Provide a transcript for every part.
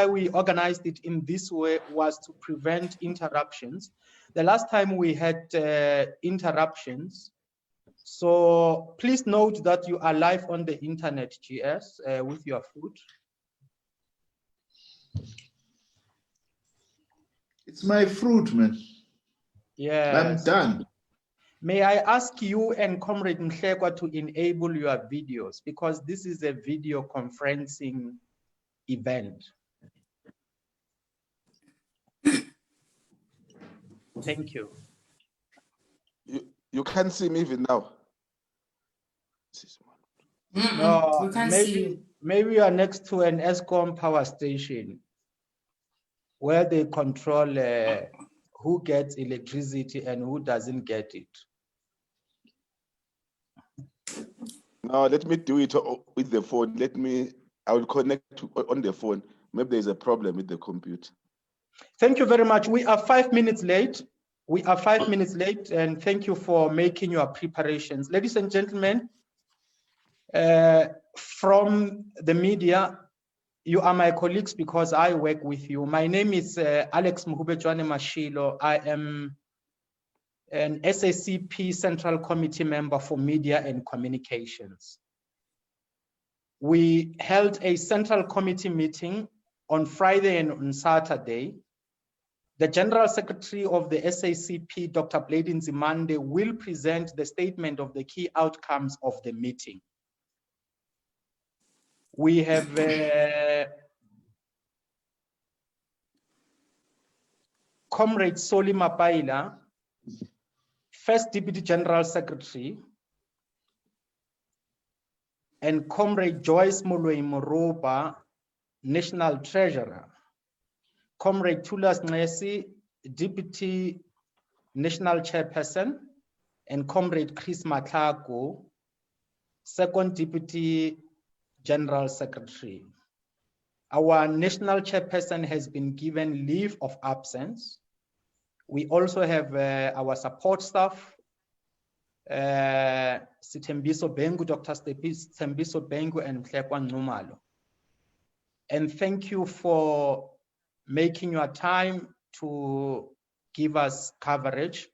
we organized it in this way was to prevent interruptions. The last time we had interruptions. So please note that you are live on the internet, GS, with your food. It's my fruit, man. Yes. I'm done. May I ask you and Comrade Mhlekwa to enable your videos, because this is a video conferencing event. Thank you. You can't see me even now. No, maybe you are next to an ESCOM power station where they control who gets electricity and who doesn't get it. Now let me do it with the phone. I will connect on the phone. Maybe there's a problem with the computer. Thank you very much. We are 5 minutes late. And thank you for making your preparations. Ladies and gentlemen, from the media, you are my colleagues because I work with you. My name is Alex Mhubejwane Mashilo. I am an SACP Central Committee member for Media and Communications. We held a Central Committee meeting on Friday and on Saturday. The General Secretary of the SACP, Dr. Blade Nzimande, will present the statement of the key outcomes of the meeting. We have Comrade Soli Mapaila, First Deputy General Secretary, and Comrade Joyce Moloi Moroba, National Treasurer. Comrade Tulas Nesi, Deputy National Chairperson, and Comrade Chris Matlako, Second Deputy General Secretary. Our National Chairperson has been given leave of absence. We also have our support staff, Sitembiso Bengu, Dr. Sitembiso Bengu, and Mhlekwa Nxumalo. And thank you for making your time to give us coverage.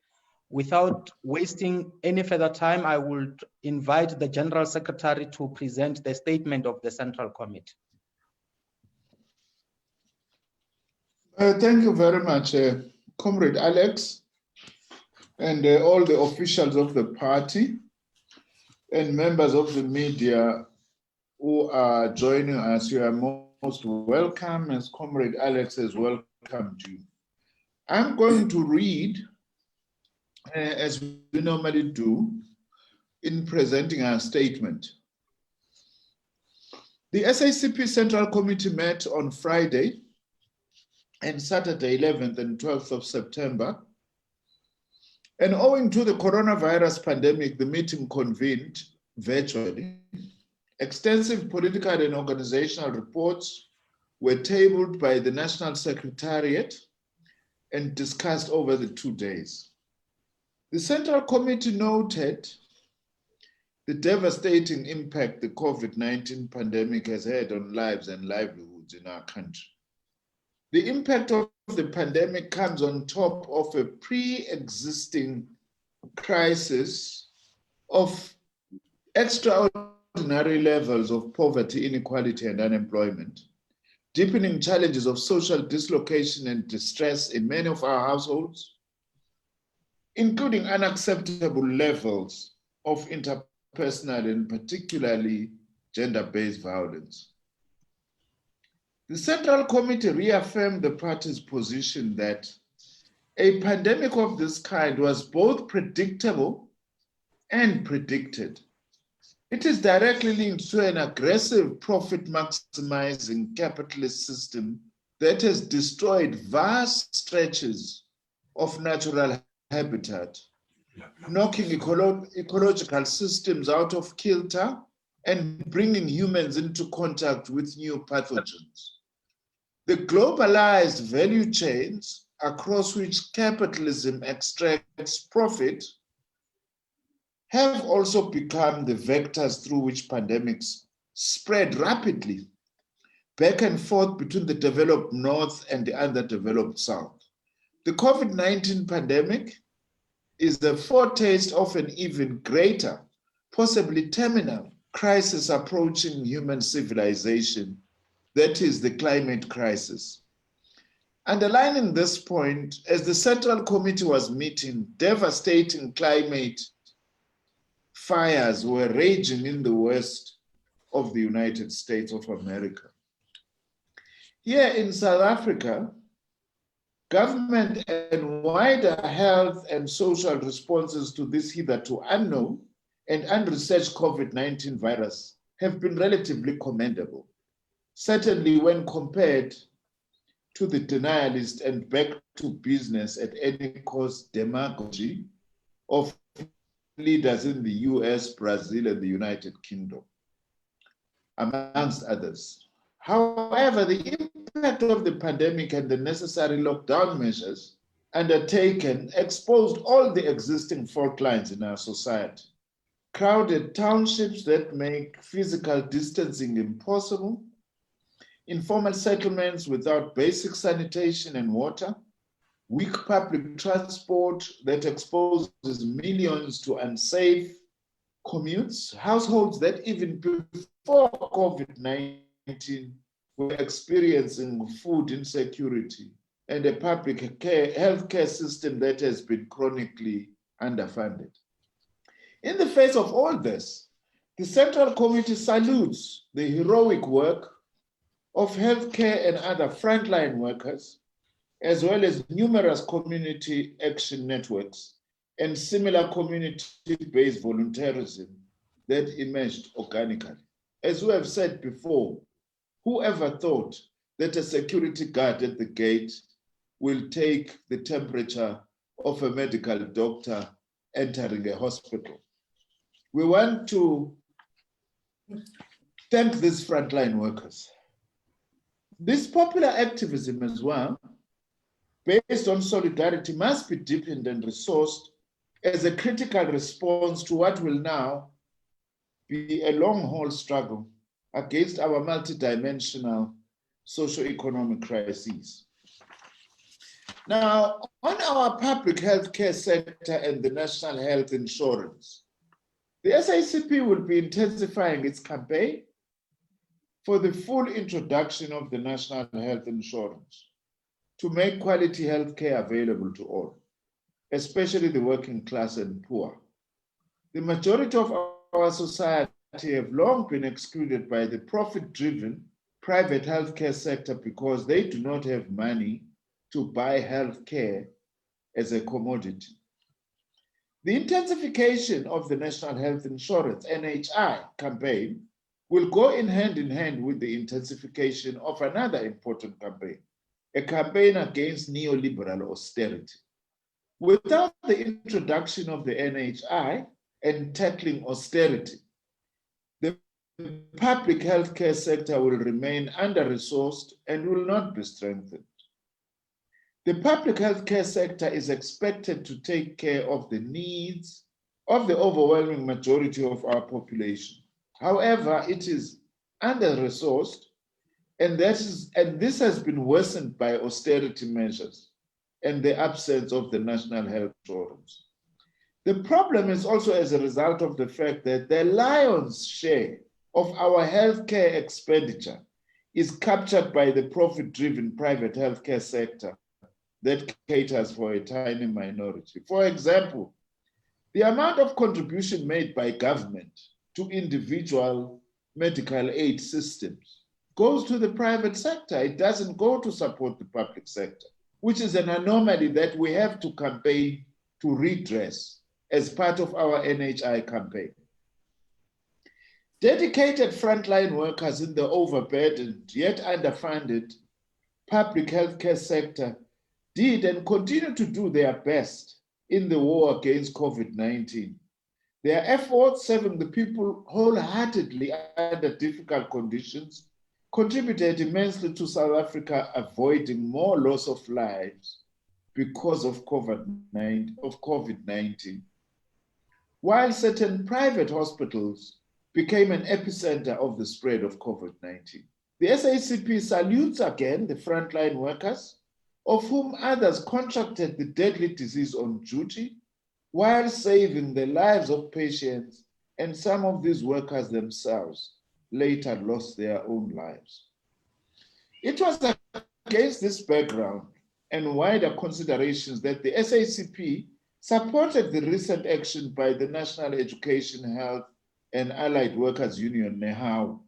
Without wasting any further time, I would invite the General Secretary to present the statement of the Central Committee. Thank you very much, Comrade Alex, and all the officials of the party and members of the media who are joining us. You are most welcome, as Comrade Alex has welcomed you. I'm going to read, as we normally do, in presenting our statement. The SACP Central Committee met on Friday and Saturday, 11th and 12th of September. And owing to the coronavirus pandemic, the meeting convened virtually. Extensive political and organizational reports were tabled by the National Secretariat and discussed over the 2 days. The Central Committee noted the devastating impact the COVID-19 pandemic has had on lives and livelihoods in our country. The impact of the pandemic comes on top of a pre-existing crisis of extraordinary levels of poverty, inequality, and unemployment, deepening challenges of social dislocation and distress in many of our households, including unacceptable levels of interpersonal and particularly gender-based violence. The Central Committee reaffirmed the party's position that a pandemic of this kind was both predictable and predicted. It is directly linked to an aggressive profit-maximizing capitalist system that has destroyed vast stretches of natural habitat, knocking ecological systems out of kilter and bringing humans into contact with new pathogens. The globalized value chains across which capitalism extracts profit have also become the vectors through which pandemics spread rapidly, back and forth between the developed North and the underdeveloped South. The COVID-19 pandemic is the foretaste of an even greater, possibly terminal, crisis approaching human civilization, that is the climate crisis. Underlining this point, as the Central Committee was meeting, devastating climate fires were raging in the west of the United States of America. Here in South Africa, government and wider health and social responses to this hitherto unknown and unresearched COVID-19 virus have been relatively commendable, certainly when compared to the denialist and back to business at any cost demagogy of leaders in the US, Brazil, and the United Kingdom, amongst others. However, the impact of the pandemic and the necessary lockdown measures undertaken exposed all the existing fault lines in our society. Crowded townships that make physical distancing impossible, informal settlements without basic sanitation and water, weak public transport that exposes millions to unsafe commutes, households that even before COVID-19 were experiencing food insecurity, and a public healthcare system that has been chronically underfunded. In the face of all this, the Central Committee salutes the heroic work of healthcare and other frontline workers, as well as numerous community action networks and similar community-based volunteerism that emerged organically. As we have said before, whoever thought that a security guard at the gate will take the temperature of a medical doctor entering a hospital? We want to thank these frontline workers. This popular activism as well, based on solidarity, must be deepened and resourced as a critical response to what will now be a long-haul struggle against our multidimensional socio-economic crises. Now, on our public healthcare sector and the national health insurance, the SACP will be intensifying its campaign for the full introduction of the national health insurance to make quality healthcare available to all, especially the working class and poor. The majority of our society have long been excluded by the profit-driven private healthcare sector because they do not have money to buy healthcare as a commodity. The intensification of the National Health Insurance, NHI, campaign will go in hand with the intensification of another important campaign, a campaign against neoliberal austerity. Without the introduction of the NHI and tackling austerity, the public healthcare sector will remain under-resourced and will not be strengthened. The public healthcare sector is expected to take care of the needs of the overwhelming majority of our population. However, it is under-resourced, and this has been worsened by austerity measures and the absence of the national health insurance. The problem is also as a result of the fact that the lion's share of our healthcare expenditure is captured by the profit-driven private healthcare sector that caters for a tiny minority. For example, the amount of contribution made by government to individual medical aid systems goes to the private sector. It doesn't go to support the public sector, which is an anomaly that we have to campaign to redress as part of our NHI campaign. Dedicated frontline workers in the overburdened yet underfunded public healthcare sector did and continue to do their best in the war against COVID-19. Their efforts serving the people wholeheartedly under difficult conditions contributed immensely to South Africa avoiding more loss of lives because of COVID-19. While certain private hospitals became an epicenter of the spread of COVID-19. The SACP salutes again the frontline workers, of whom others contracted the deadly disease on duty while saving the lives of patients, and some of these workers themselves later lost their own lives. It was against this background and wider considerations that the SACP supported the recent action by the National Education, Health and Allied Workers Union, NEHAW.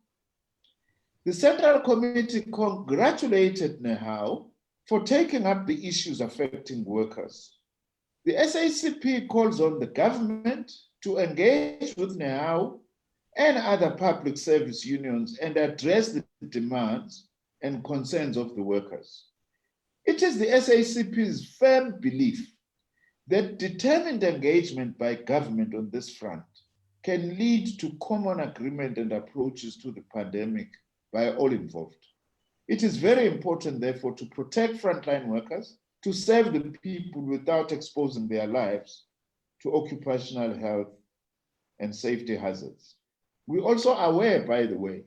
The Central Committee congratulated NEHAW for taking up the issues affecting workers. The SACP calls on the government to engage with NEHAW and other public service unions and address the demands and concerns of the workers. It is the SACP's firm belief that determined engagement by government on this front can lead to common agreement and approaches to the pandemic by all involved. It is very important, therefore, to protect frontline workers, to serve the people without exposing their lives to occupational health and safety hazards. We're also aware, by the way,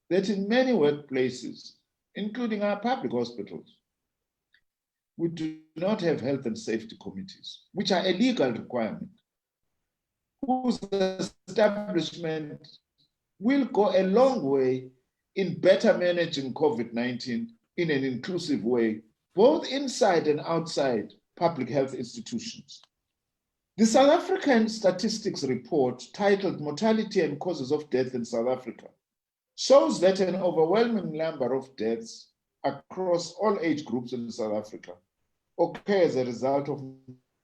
that in many workplaces, including our public hospitals, we do not have health and safety committees, which are a legal requirement, whose establishment will go a long way in better managing COVID-19 in an inclusive way, both inside and outside public health institutions. The South African Statistics Report, titled Mortality and Causes of Death in South Africa, shows that an overwhelming number of deaths across all age groups in South Africa occur as a result of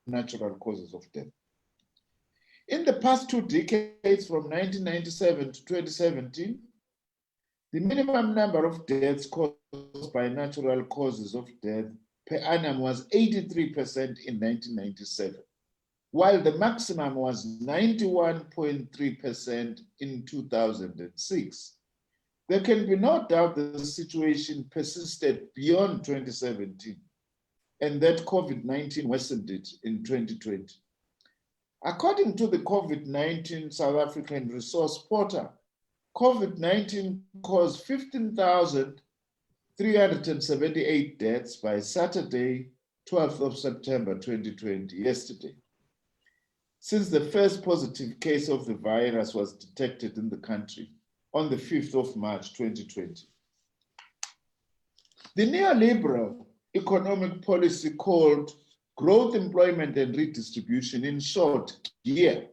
natural causes of death. In the past 2 decades, from 1997 to 2017, the minimum number of deaths caused by natural causes of death per annum was 83% in 1997, while the maximum was 91.3% in 2006. There can be no doubt that the situation persisted beyond 2017 and that COVID-19 worsened it in 2020. According to the COVID-19 South African Resource Portal, COVID-19 caused 15,378 deaths by Saturday, 12th of September 2020, yesterday, since the first positive case of the virus was detected in the country on the 5th of March 2020. The neoliberal economic policy called Growth, Employment and Redistribution, in short, GEAR,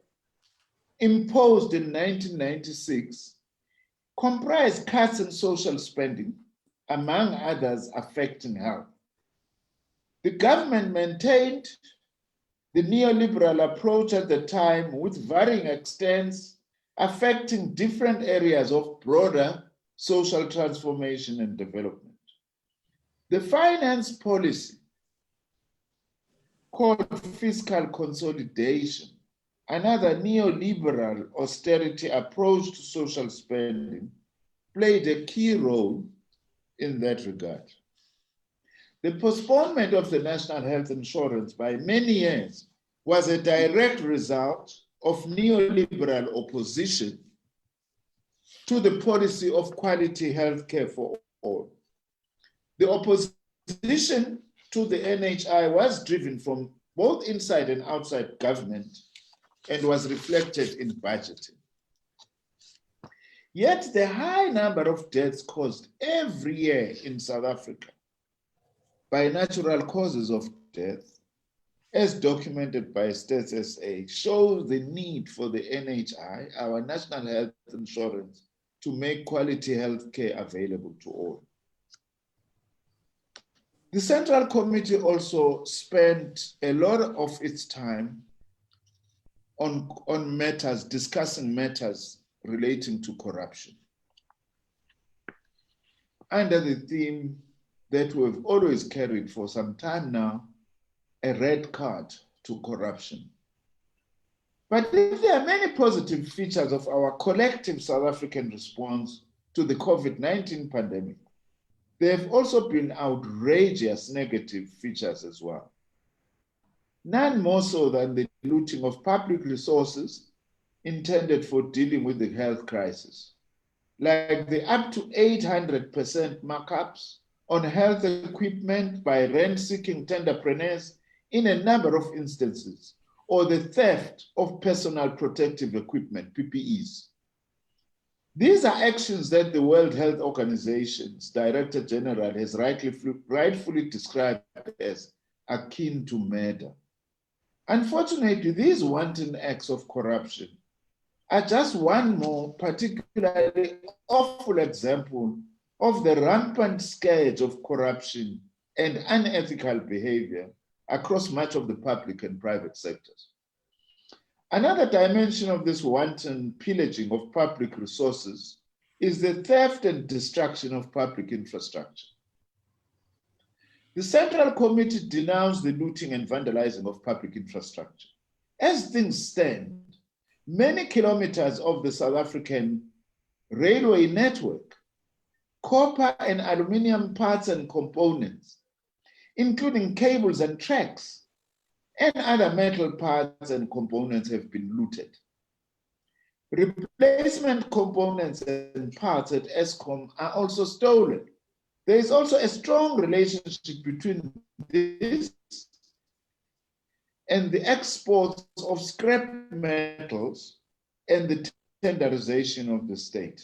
imposed in 1996, comprised cuts in social spending, among others affecting health. The government maintained the neoliberal approach at the time with varying extents, affecting different areas of broader social transformation and development. The finance policy called fiscal consolidation, another neoliberal austerity approach to social spending, played a key role in that regard. The postponement of the national health insurance by many years was a direct result of neoliberal opposition to the policy of quality healthcare for all. The opposition to the NHI was driven from both inside and outside government and was reflected in budgeting. Yet the high number of deaths caused every year in South Africa by natural causes of death, as documented by Stats SA, shows the need for the NHI, our national health insurance, to make quality health care available to all. The Central Committee also spent a lot of its time on matters, discussing matters relating to corruption, under the theme that we've always carried for some time now, a red card to corruption. But if there are many positive features of our collective South African response to the COVID-19 pandemic, there have also been outrageous negative features as well. None more so than the looting of public resources intended for dealing with the health crisis. like the up to 800% markups on health equipment by rent-seeking tenderpreneurs in a number of instances, or the theft of personal protective equipment, PPEs. These are actions that the World Health Organization's Director General has rightfully described as akin to murder. Unfortunately, these wanton acts of corruption are just one more particularly awful example of the rampant scourge of corruption and unethical behavior across much of the public and private sectors. Another dimension of this wanton pillaging of public resources is the theft and destruction of public infrastructure. The Central Committee denounced the looting and vandalizing of public infrastructure. As things stand, many kilometers of the South African railway network, copper and aluminium parts and components, including cables and tracks, and other metal parts and components have been looted. Replacement components and parts at Eskom are also stolen. There is also a strong relationship between this and the exports of scrap metals and the tenderization of the state.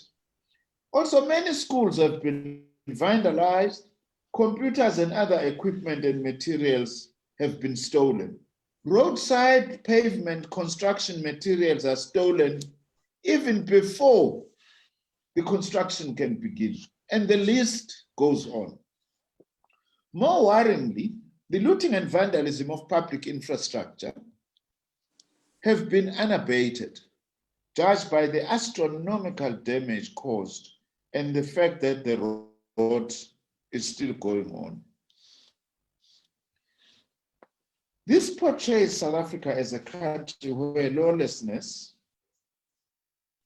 Also, many schools have been vandalized, computers and other equipment and materials have been stolen. Roadside pavement construction materials are stolen even before the construction can begin, and the list goes on. More worryingly, the looting and vandalism of public infrastructure have been unabated, judged by the astronomical damage caused and the fact that the road is still going on. This portrays South Africa as a country where lawlessness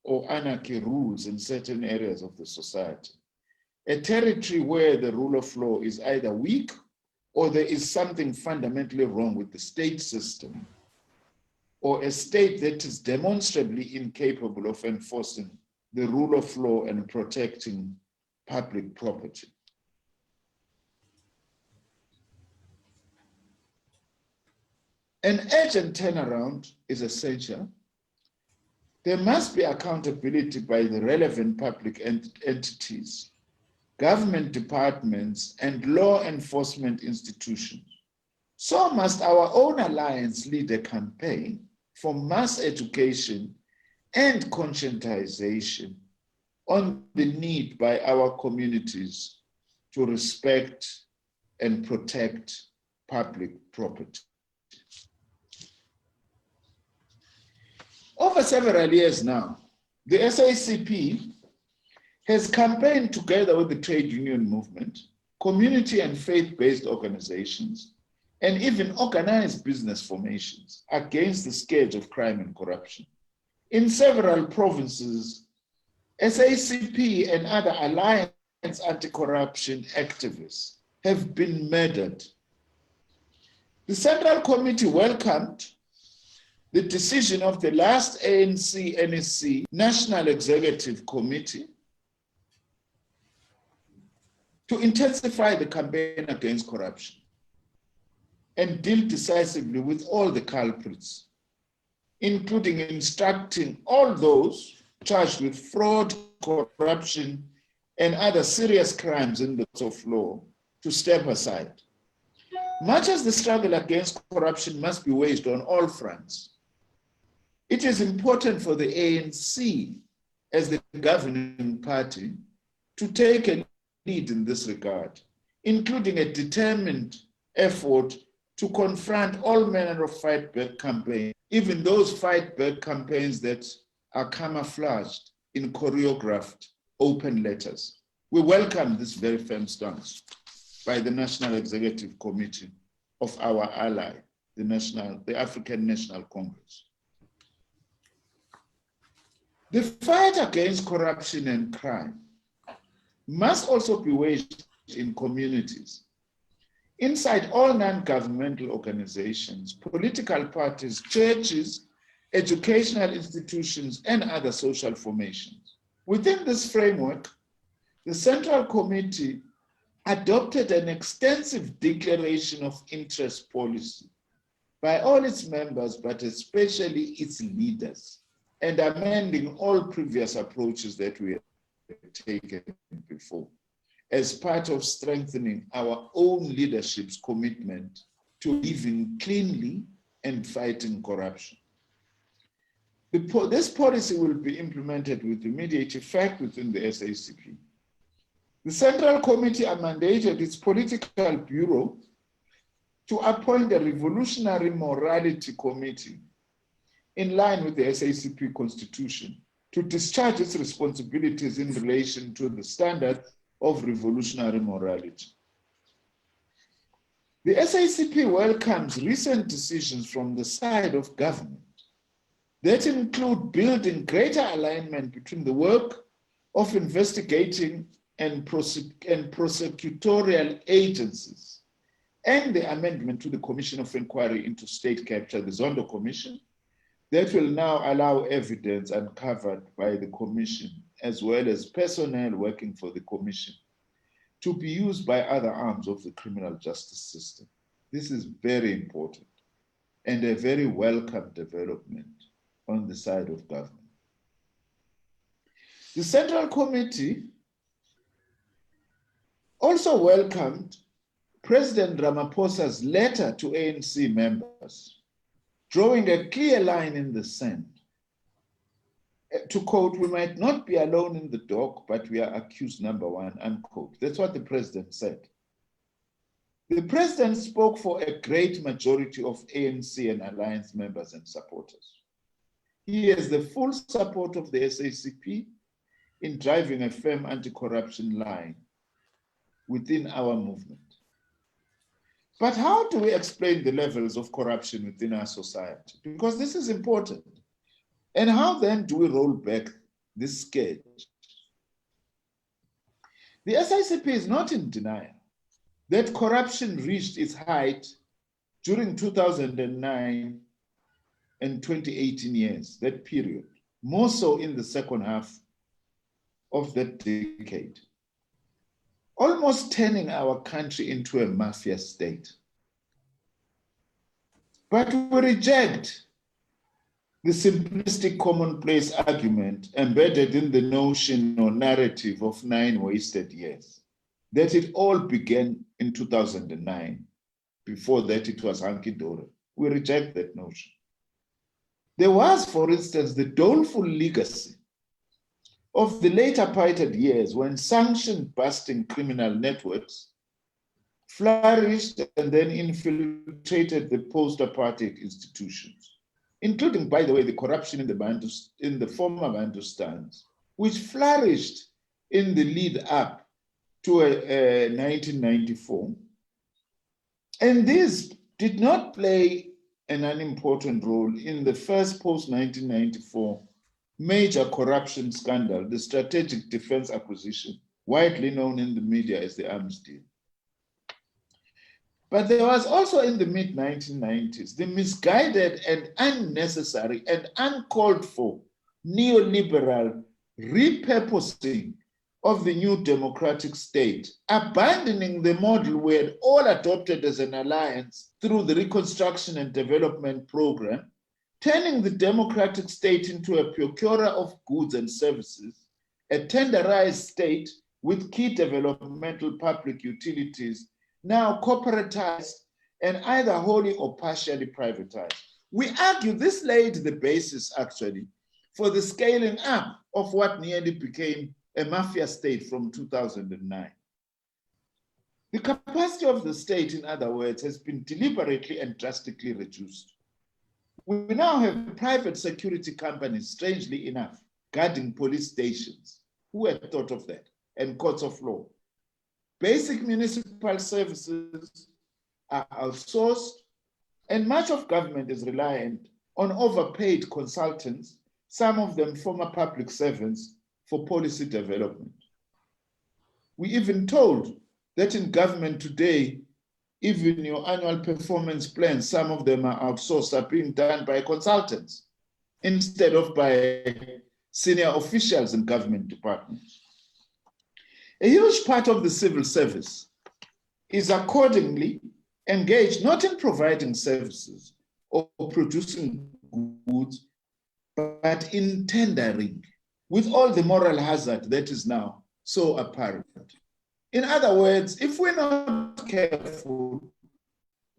or anarchy rules in certain areas of the society, a territory where the rule of law is either weak or there is something fundamentally wrong with the state system, or a state that is demonstrably incapable of enforcing the rule of law and protecting public property. An urgent turnaround is essential. There must be accountability by the relevant public entities, government departments, and law enforcement institutions. So must our own alliance lead a campaign for mass education and conscientization on the need by our communities to respect and protect public property. Over several years now, the SACP has campaigned together with the trade union movement, community and faith-based organizations, and even organized business formations against the scourge of crime and corruption. In several provinces, SACP and other alliance anti-corruption activists have been murdered. The Central Committee welcomed the decision of the last ANC-NEC National Executive Committee to intensify the campaign against corruption and deal decisively with all the culprits, including instructing all those charged with fraud, corruption, and other serious crimes in the court of law to step aside. Much as the struggle against corruption must be waged on all fronts, it is important for the ANC as the governing party to take a lead in this regard, including a determined effort to confront all manner of fight-back campaigns, even those fight-back campaigns that are camouflaged in choreographed open letters. We welcome this very firm stance by the National Executive Committee of our ally, the African National Congress. The fight against corruption and crime must also be waged in communities. Inside all non-governmental organizations, political parties, churches, educational institutions, and other social formations. Within this framework, the Central Committee adopted an extensive declaration of interest policy by all its members, but especially its leaders, and amending all previous approaches that we had taken before, as part of strengthening our own leadership's commitment to living cleanly and fighting corruption. This policy will be implemented with immediate effect within the SACP. The Central Committee mandated its political bureau to appoint a revolutionary morality committee in line with the SACP constitution to discharge its responsibilities in relation to the standard of revolutionary morality. The SACP welcomes recent decisions from the side of government that include building greater alignment between the work of investigating and prosecutorial agencies and the amendment to the Commission of Inquiry into State Capture, the Zondo Commission, that will now allow evidence uncovered by the Commission, as well as personnel working for the Commission, to be used by other arms of the criminal justice system. This is very important and a very welcome development on the side of government. The Central Committee also welcomed President Ramaphosa's letter to ANC members, drawing a clear line in the sand. To quote, "We might not be alone in the dock, but we are accused number one," unquote. That's what the president said. The president spoke for a great majority of ANC and alliance members and supporters. He has the full support of the SACP in driving a firm anti-corruption line within our movement. But how do we explain the levels of corruption within our society? Because this is important. And how then do we roll back this sketch? The SACP is not in denial that corruption reached its height during 2009 and 2018 years, that period, more so in the second half of that decade, almost turning our country into a mafia state. But we reject the simplistic commonplace argument embedded in the notion or narrative of 9 wasted years, that it all began in 2009. Before that, it was hunky-dory. We reject that notion. There was, for instance, the doleful legacy of the late apartheid years when sanction-busting criminal networks flourished and then infiltrated the post-apartheid institutions, including, by the way, the corruption in the former Bantustans, which flourished in the lead up to 1994. And this did not play an unimportant role in the first post-1994 major corruption scandal, the Strategic Defense Acquisition, widely known in the media as the arms deal. But there was also in the mid-1990s the misguided and unnecessary and uncalled for neoliberal repurposing of the new democratic state, abandoning the model we had all adopted as an alliance through the Reconstruction and Development Program, turning the democratic state into a procurer of goods and services, a tenderized state with key developmental public utilities now corporatized and either wholly or partially privatized. We argue this laid the basis, actually, for the scaling up of what nearly became a mafia state from 2009. The capacity of the state, in other words, has been deliberately and drastically reduced. We now have private security companies, strangely enough, guarding police stations. Who had thought of that? And courts of law. Basic municipal services are outsourced, and much of government is reliant on overpaid consultants, some of them former public servants, for policy development. We even told that in government today, even your annual performance plans, some of them are outsourced, are being done by consultants instead of by senior officials in government departments. A huge part of the civil service is accordingly engaged not in providing services or producing goods, but in tendering, with all the moral hazard that is now so apparent. In other words, if we're not careful,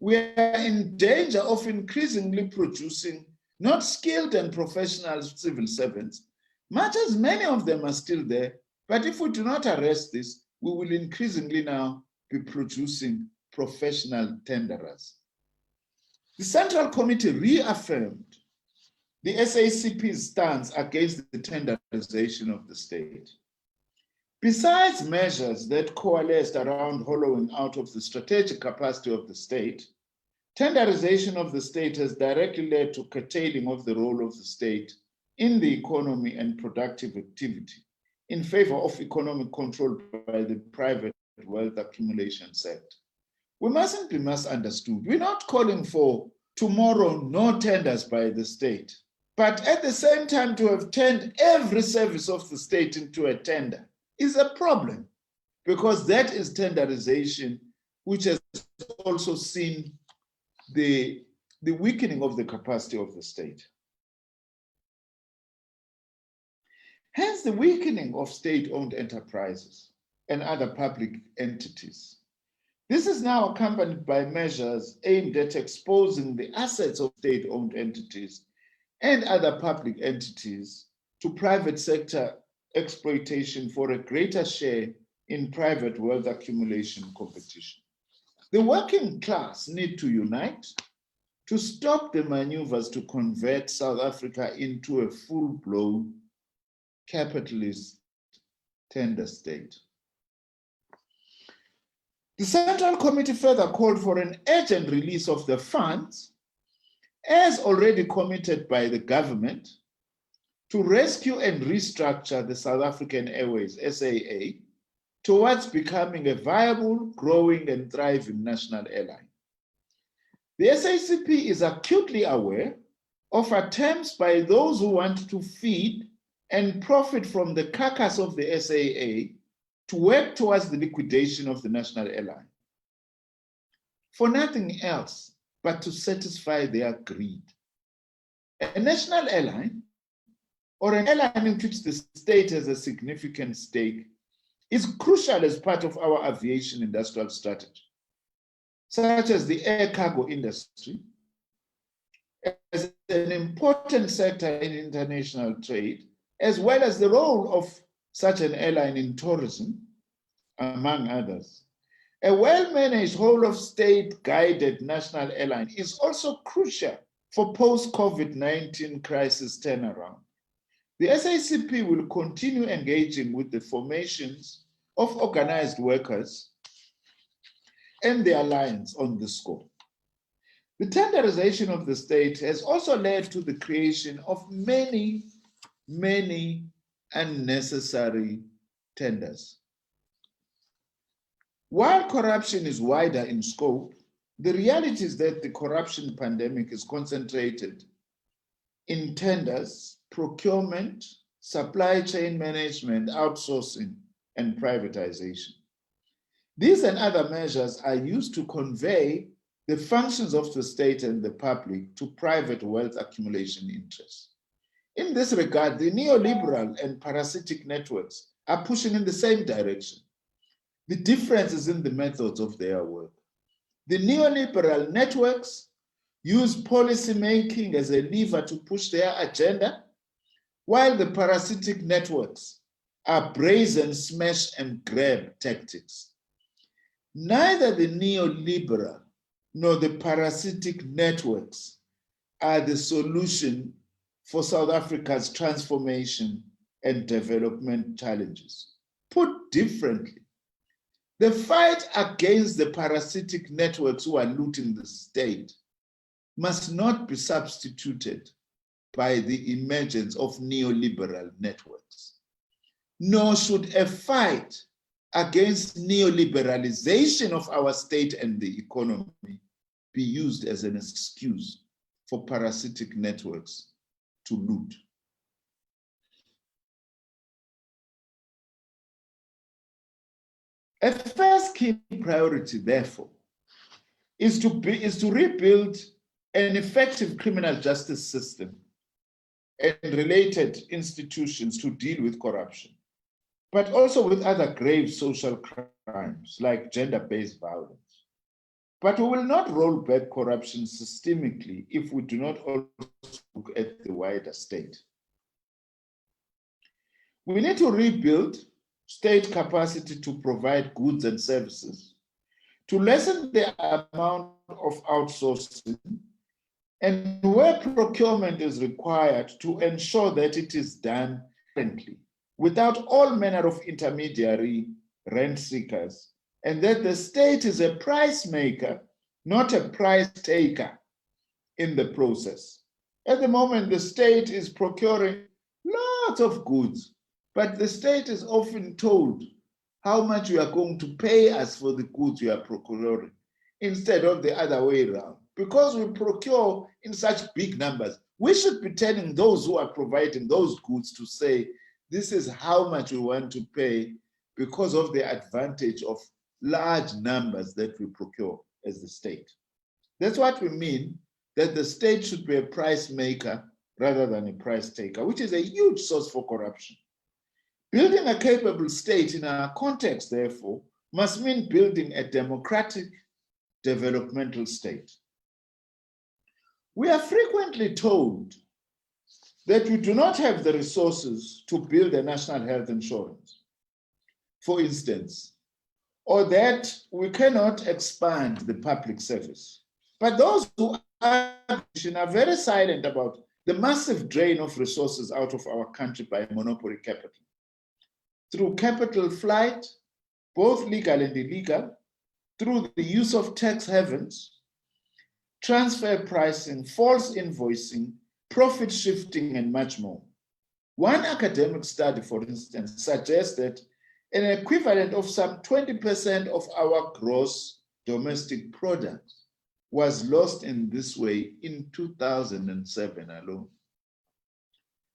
we are in danger of increasingly producing not skilled and professional civil servants, much as many of them are still there. But if we do not arrest this, we will increasingly now be producing professional tenderers. The Central Committee reaffirmed the SACP's stance against the tenderization of the state. Besides measures that coalesced around hollowing out of the strategic capacity of the state, tenderization of the state has directly led to curtailing of the role of the state in the economy and productive activity in favor of economic control by the private wealth accumulation sector. We mustn't be misunderstood. We're not calling for tomorrow no tenders by the state, but at the same time to have turned every service of the state into a tender is a problem, because that is tenderization, which has also seen the weakening of the capacity of the state. Hence, the weakening of state-owned enterprises and other public entities. This is now accompanied by measures aimed at exposing the assets of state-owned entities and other public entities to private sector exploitation for a greater share in private wealth accumulation competition. The working class need to unite to stop the maneuvers to convert South Africa into a full-blown capitalist tender state. The Central Committee further called for an urgent release of the funds, as already committed by the government, to rescue and restructure the South African Airways, SAA, towards becoming a viable, growing, and thriving national airline. The SACP is acutely aware of attempts by those who want to feed and profit from the carcass of the SAA to work towards the liquidation of the national airline, for nothing else but to satisfy their greed. A national airline, or an airline in which the state has a significant stake, is crucial as part of our aviation industrial strategy, such as the air cargo industry, as an important sector in international trade, as well as the role of such an airline in tourism, among others. A well-managed whole-of-state guided national airline is also crucial for post-COVID-19 crisis turnaround. The SACP will continue engaging with the formations of organized workers and the alliance on this score. The tenderization of the state has also led to the creation of many unnecessary tenders. While corruption is wider in scope, the reality is that the corruption pandemic is concentrated in tenders, procurement, supply chain management, outsourcing, and privatization. These and other measures are used to convey the functions of the state and the public to private wealth accumulation interests. In this regard, the neoliberal and parasitic networks are pushing in the same direction. The difference is in the methods of their work. The neoliberal networks use policy making as a lever to push their agenda, while the parasitic networks are brazen smash and grab tactics. Neither the neoliberal nor the parasitic networks are the solution for South Africa's transformation and development challenges. Put differently, the fight against the parasitic networks who are looting the state must not be substituted by the emergence of neoliberal networks. Nor should a fight against neoliberalization of our state and the economy be used as an excuse for parasitic networks to loot. A first key priority, therefore, is to rebuild an effective criminal justice system and related institutions to deal with corruption, but also with other grave social crimes like gender-based violence. But we will not roll back corruption systemically if we do not also look at the wider state. We need to rebuild state capacity to provide goods and services, to lessen the amount of outsourcing, and where procurement is required, to ensure that it is done currently, without all manner of intermediary rent seekers, and that the state is a price maker, not a price taker in the process. At the moment, the state is procuring lots of goods, but the state is often told how much you are going to pay us for the goods you are procuring, instead of the other way around. Because we procure in such big numbers, we should be telling those who are providing those goods to say, this is how much we want to pay because of the advantage of large numbers that we procure as the state. That's what we mean, that the state should be a price maker rather than a price taker, which is a huge source for corruption. Building a capable state in our context, therefore, must mean building a democratic developmental state. We are frequently told that we do not have the resources to build a national health insurance, for instance, or that we cannot expand the public service. But those who are very silent about the massive drain of resources out of our country by monopoly capital. Through capital flight, both legal and illegal, through the use of tax havens, transfer pricing, false invoicing, profit shifting, and much more. One academic study, for instance, suggests that an equivalent of some 20% of our gross domestic product was lost in this way in 2007 alone.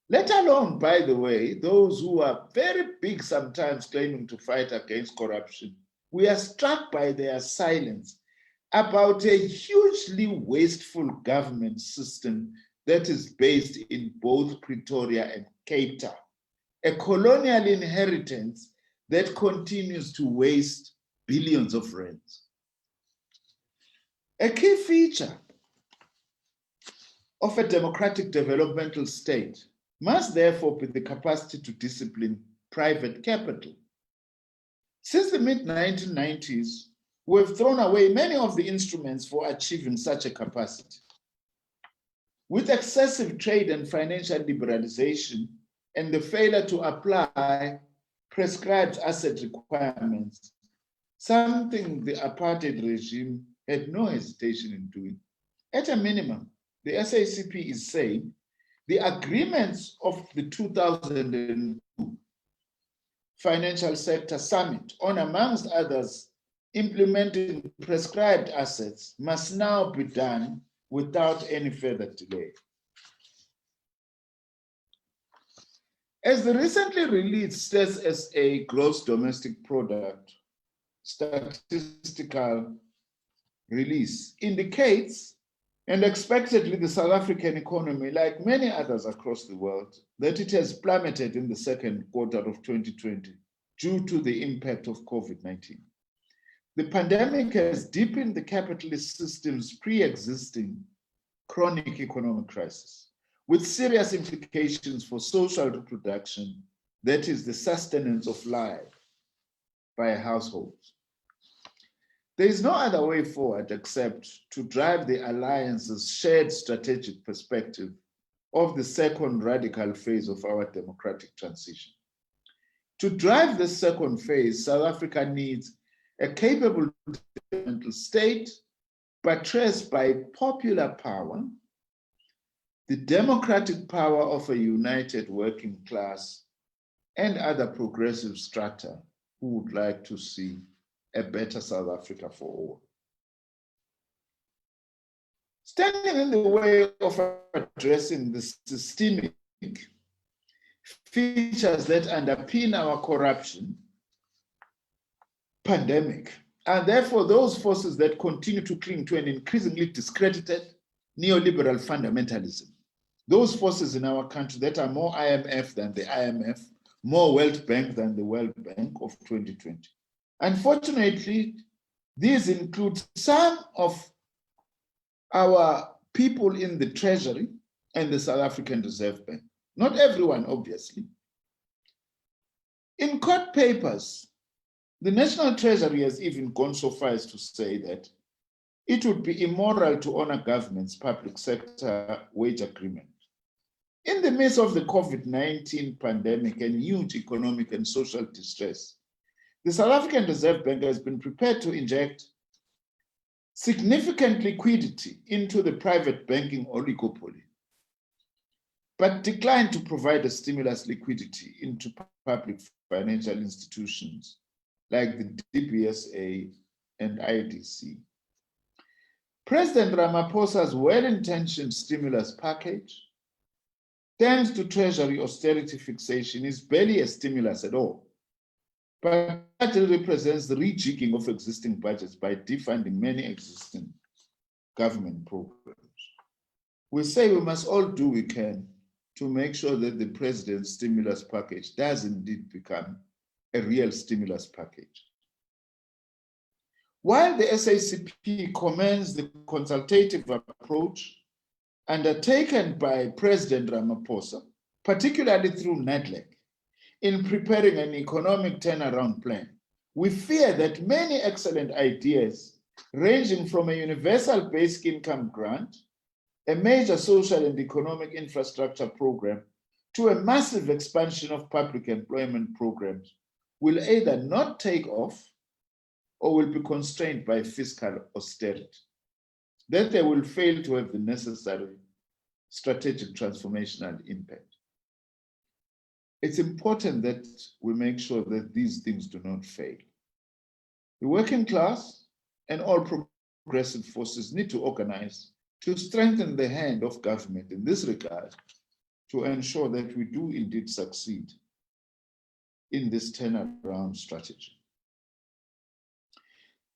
Let alone, by the way, those who are very big sometimes claiming to fight against corruption. We are struck by their silence about a hugely wasteful government system that is based in both Pretoria and Cape Town, a colonial inheritance that continues to waste billions of rands. A key feature of a democratic developmental state must therefore be the capacity to discipline private capital. Since the mid-1990s, we've thrown away many of the instruments for achieving such a capacity. With excessive trade and financial liberalization and the failure to apply prescribed asset requirements, something the apartheid regime had no hesitation in doing. At a minimum, the SACP is saying the agreements of the 2002 Financial Sector Summit on, amongst others, implementing prescribed assets must now be done without any further delay. As the recently released SSA gross domestic product statistical release indicates, and expectedly the South African economy, like many others across the world, that it has plummeted in the second quarter of 2020 due to the impact of COVID-19. The pandemic has deepened the capitalist system's pre-existing chronic economic crisis, with serious implications for social reproduction, that is the sustenance of life by households. There is no other way forward except to drive the alliance's shared strategic perspective of the second radical phase of our democratic transition. To drive this second phase, South Africa needs a capable developmental state buttressed by popular power, the democratic power of a united working class, and other progressive strata who would like to see a better South Africa for all. Standing in the way of addressing the systemic features that underpin our corruption pandemic are therefore those forces that continue to cling to an increasingly discredited neoliberal fundamentalism. Those forces in our country that are more IMF than the IMF, more World Bank than the World Bank of 2020. Unfortunately, these include some of our people in the Treasury and the South African Reserve Bank. Not everyone, obviously. In court papers, the National Treasury has even gone so far as to say that it would be immoral to honor government's public sector wage agreement. In the midst of the COVID-19 pandemic and huge economic and social distress, the South African Reserve Bank has been prepared to inject significant liquidity into the private banking oligopoly, but declined to provide a stimulus liquidity into public financial institutions like the DBSA and IDC. President Ramaphosa's well-intentioned stimulus package, thanks to Treasury austerity fixation, is barely a stimulus at all, but it represents the rejigging of existing budgets by defunding many existing government programs. We say we must all do what we can to make sure that the president's stimulus package does indeed become a real stimulus package. While the SACP commends the consultative approach undertaken by President Ramaphosa, particularly through NADLEC, in preparing an economic turnaround plan, we fear that many excellent ideas, ranging from a universal basic income grant, a major social and economic infrastructure program, to a massive expansion of public employment programs, will either not take off or will be constrained by fiscal austerity, that they will fail to have the necessary strategic transformational impact. It's important that we make sure that these things do not fail. The working class and all progressive forces need to organize to strengthen the hand of government in this regard to ensure that we do indeed succeed in this turnaround strategy.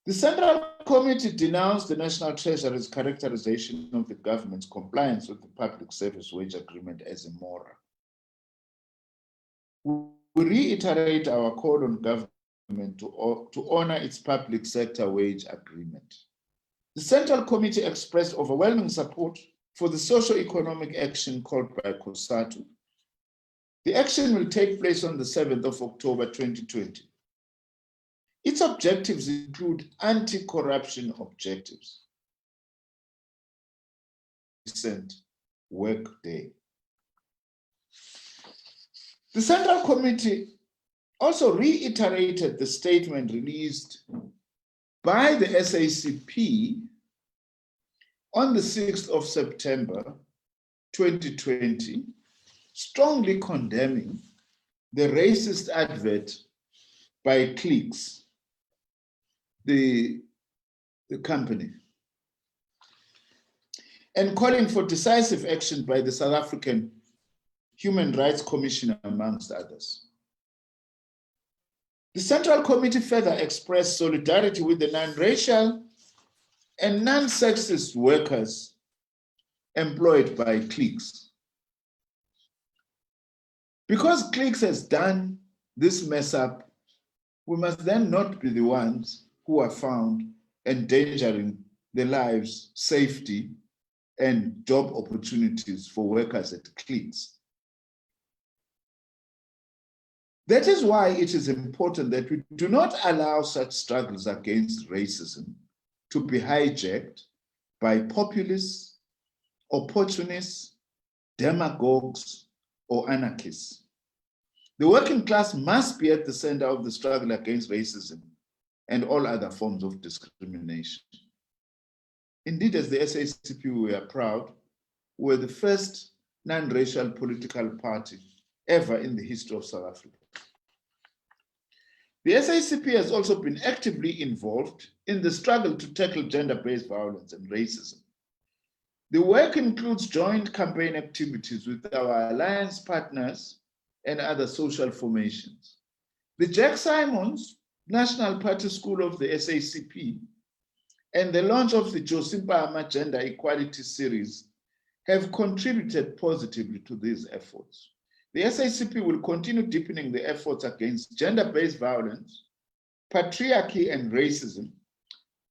The Central Committee denounced the National Treasury's characterization of the government's compliance with the Public Service Wage Agreement as immoral. We reiterate our call on government to honor its public sector wage agreement. The Central Committee expressed overwhelming support for the socio-economic action called by COSATU. The action will take place on the 7th of October 2020. Its objectives include anti-corruption objectives, recent work day. The Central Committee also reiterated the statement released by the SACP on the 6th of September 2020, strongly condemning the racist advert by Clicks, the company, and calling for decisive action by the South African Human Rights Commission, amongst others. The Central Committee further expressed solidarity with the non-racial and non-sexist workers employed by Clicks. Because Clicks has done this mess up, we must then not be the ones who are found endangering the lives, safety, and job opportunities for workers at Clicks. That is why it is important that we do not allow such struggles against racism to be hijacked by populists, opportunists, demagogues, or anarchists. The working class must be at the center of the struggle against racism and all other forms of discrimination. Indeed, as the SACP, we are proud, we were the first non-racial political party ever in the history of South Africa. The SACP has also been actively involved in the struggle to tackle gender-based violence and racism. The work includes joint campaign activities with our alliance partners and other social formations. The Jack Simons National Party School of the SACP, and the launch of the Josimpama Gender Equality Series have contributed positively to these efforts. The SACP will continue deepening the efforts against gender-based violence, patriarchy, and racism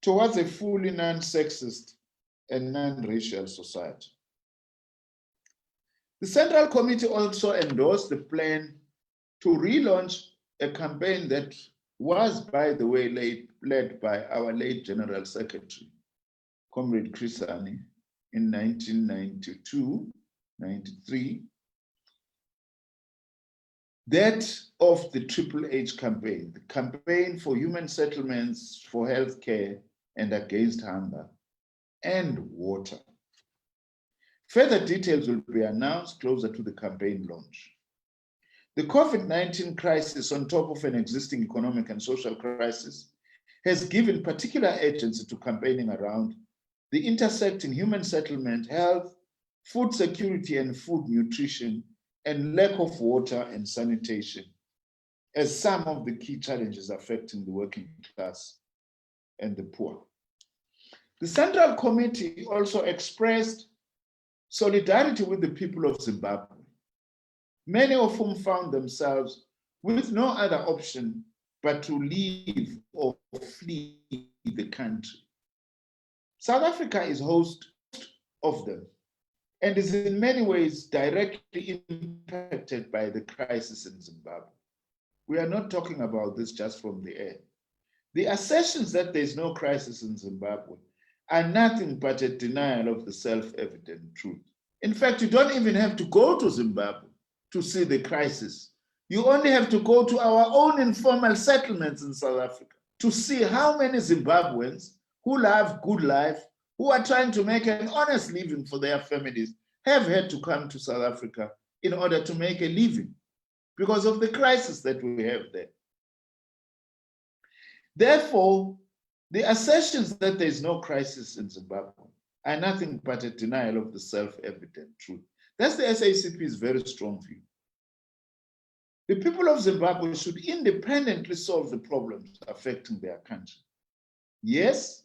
towards a fully non-sexist and non-racial society. The Central Committee also endorsed the plan to relaunch a campaign that was, by the way, led by our late General Secretary, Comrade Chrisani, in 1992-93, that of the Triple H campaign, the campaign for human settlements, for healthcare, and against hunger and water. Further details will be announced closer to the campaign launch. The COVID-19 crisis, on top of an existing economic and social crisis, has given particular urgency to campaigning around the intersecting human settlement, health, food security and food nutrition, and lack of water and sanitation as some of the key challenges affecting the working class and the poor. The Central Committee also expressed solidarity with the people of Zimbabwe, many of whom found themselves with no other option but to leave or flee the country. South Africa is host of them and is in many ways directly impacted by the crisis in Zimbabwe. We are not talking about this just from the air. The assertions that there is no crisis in Zimbabwe are nothing but a denial of the self-evident truth. In fact, you don't even have to go to Zimbabwe to see the crisis. You only have to go to our own informal settlements in South Africa to see how many Zimbabweans who love good life, who are trying to make an honest living for their families, have had to come to South Africa in order to make a living because of the crisis that we have there. Therefore, the assertions that there is no crisis in Zimbabwe are nothing but a denial of the self-evident truth. That's the SACP's very strong view. The people of Zimbabwe should independently solve the problems affecting their country. Yes,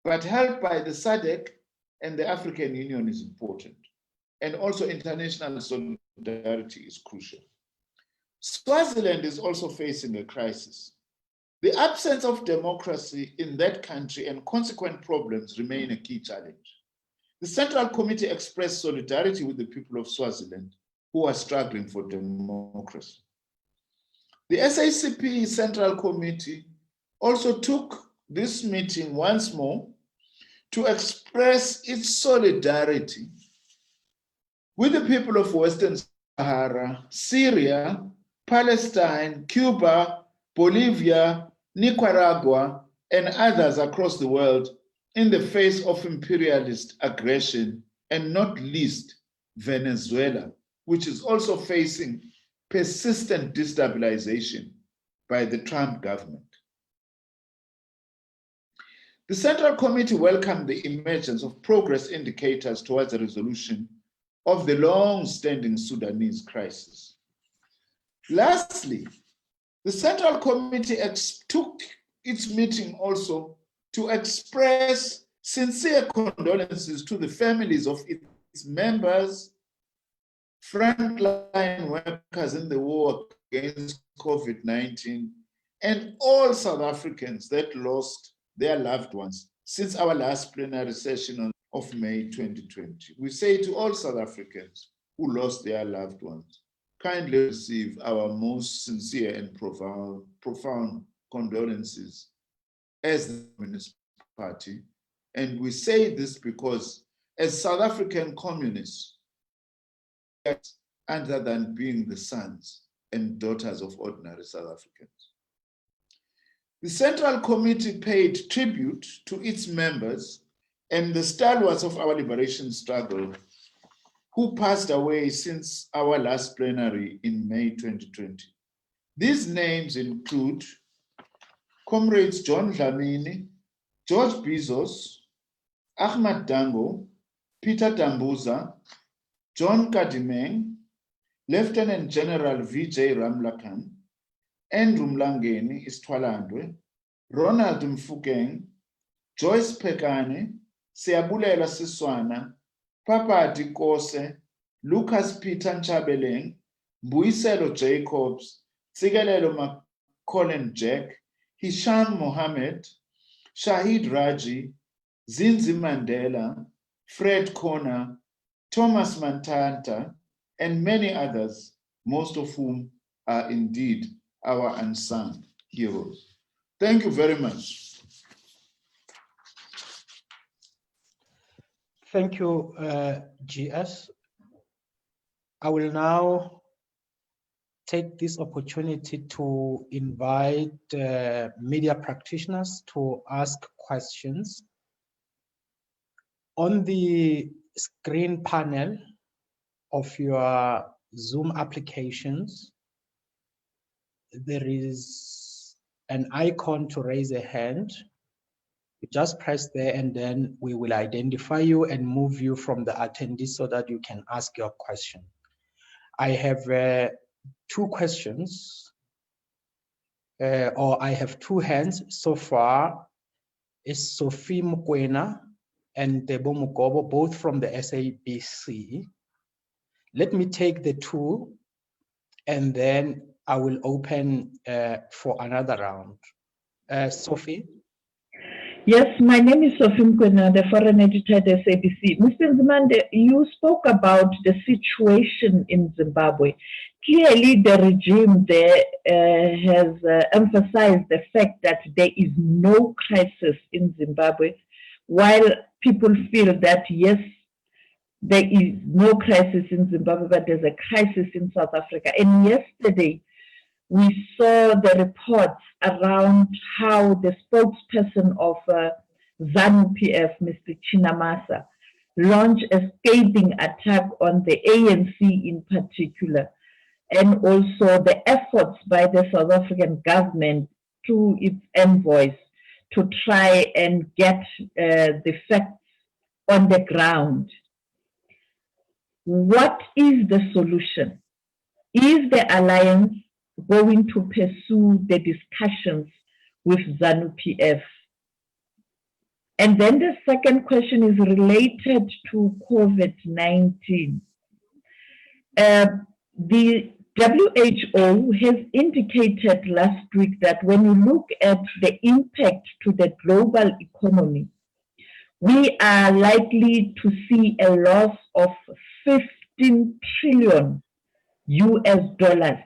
but help by the SADC and the African Union is important. And also international solidarity is crucial. Swaziland is also facing a crisis. The absence of democracy in that country and consequent problems remain a key challenge. The Central Committee expressed solidarity with the people of Swaziland who are struggling for democracy. The SACP Central Committee also took this meeting once more to express its solidarity with the people of Western Sahara, Syria, Palestine, Cuba, Bolivia, Nicaragua, and others across the world in the face of imperialist aggression, and not least Venezuela, which is also facing persistent destabilization by the Trump government. The Central Committee welcomed the emergence of progress indicators towards a resolution of the long-standing Sudanese crisis. Lastly, the Central Committee took its meeting also to express sincere condolences to the families of its members, frontline workers in the war against COVID-19, and all South Africans that lost their loved ones since our last plenary session of May 2020. We say to all South Africans who lost their loved ones, kindly receive our most sincere and profound condolences as the Communist Party. And we say this because as South African communists, other than being the sons and daughters of ordinary South Africans. The Central Committee paid tribute to its members and the stalwarts of our liberation struggle who passed away since our last plenary in May 2020. These names include Comrades John Dlamini, George Bezos, Ahmad Dango, Peter Tambuza, John Kadimeng, Lieutenant General Vijay Ramlakan, Andrew Mlangeni Isithwalandwe, Ronald Mfukeng, Joyce Pekane, Siyabulela Siswana, Papati Kose, Lucas Peter Nchabeleng, Mbuyiselo Jacobs, Tsikelelo Colin Jack, Hisham Mohammed, Shahid Raji, Zinzi Mandela, Fred Kona, Thomas Mantanta, and many others, most of whom are indeed our unsung heroes. Thank you very much. Thank you, GS. I will now take this opportunity to invite media practitioners to ask questions. On the screen panel of your Zoom applications, there is an icon to raise a hand. You just press there and then we will identify you and move you from the attendee so that you can ask your question. I have two questions, or I have two hands so far. Is Sophie Mukwena and Debo Mugobo, both from the SABC. Let me take the two and then I will open for another round. Sophie? Yes, my name is Sophie Mkwena, the foreign editor at SABC. Mr. Nzimande, you spoke about the situation in Zimbabwe. Clearly, the regime there has emphasized the fact that there is no crisis in Zimbabwe, while people feel that, yes, there is no crisis in Zimbabwe, but there's a crisis in South Africa. And yesterday, we saw the reports around how the spokesperson of ZANU-PF, Mr. Chinamasa, launched a scathing attack on the ANC in particular, and also the efforts by the South African government through its envoys to try and get the facts on the ground. What is the solution? Is the alliance going to pursue the discussions with ZANU-PF? And then the second question is related to COVID-19. The WHO has indicated last week that when you look at the impact to the global economy, we are likely to see a loss of 15 trillion US dollars.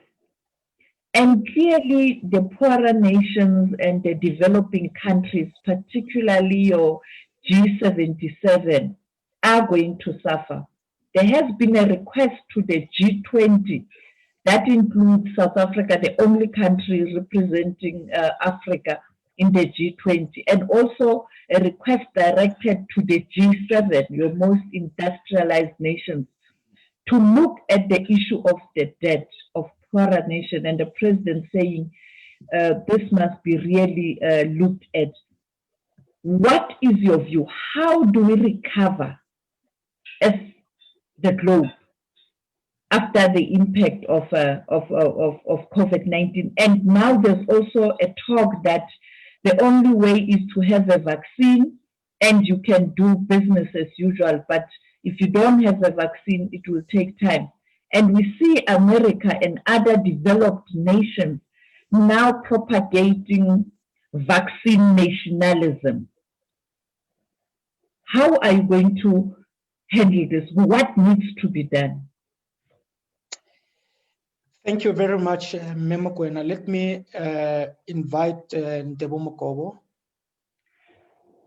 And clearly the poorer nations and the developing countries, particularly your G77, are going to suffer. There has been a request to the G20, that includes South Africa, the only country representing Africa in the G20, and also a request directed to the G7, your most industrialized nations, to look at the issue of the debt of poorer nation, and the president saying this must be really looked at. What is your view? How do we recover as the globe after the impact of COVID-19? And now there's also a talk that the only way is to have a vaccine and you can do business as usual. But if you don't have a vaccine, it will take time. And we see America and other developed nations now propagating vaccine nationalism. How are you going to handle this? What needs to be done? Thank you very much, Memokwena. Let me invite Debo Mugobo.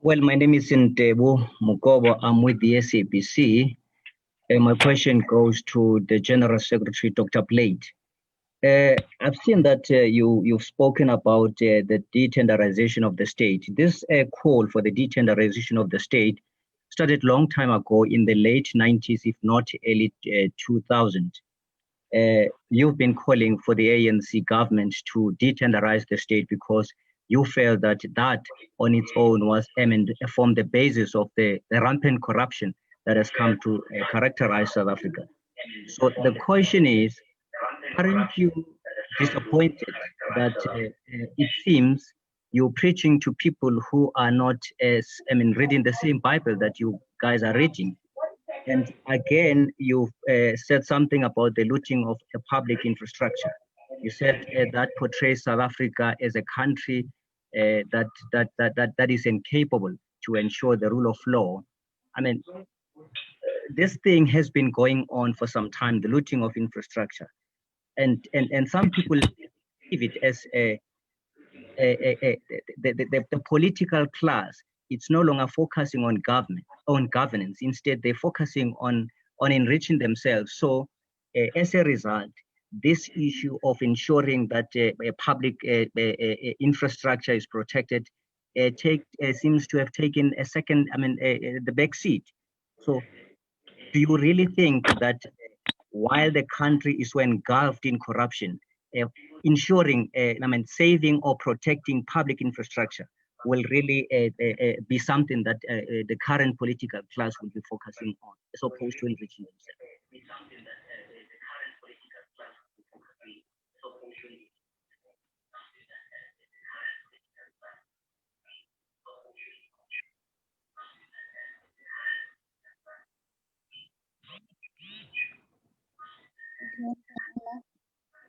Well, my name is Debo Mugobo. I'm with the SABC. My question goes to the General Secretary, Dr. Blade. I've seen that you've spoken about the detenderization of the state. This call for the detenderization of the state started a long time ago in the late 90s, if not early 2000. You've been calling for the ANC government to detenderize the state because you felt that that on its own was formed the basis of the rampant corruption that has come to characterize South Africa. So the question is, aren't you disappointed that it seems you're preaching to people who are not reading the same Bible that you guys are reading. And again, you've said something about the looting of the public infrastructure. You said that portrays South Africa as a country that is incapable to ensure the rule of law. I mean, this thing has been going on for some time, the looting of infrastructure. And some people see it as the political class. It's no longer focusing on governance. Instead, they're focusing on enriching themselves. So as a result, this issue of ensuring that public infrastructure is protected seems to have taken a second, the back seat. So do you really think that while the country is so engulfed in corruption, ensuring, saving or protecting public infrastructure will really be something that the current political class will be focusing on, as opposed to enriching themselves?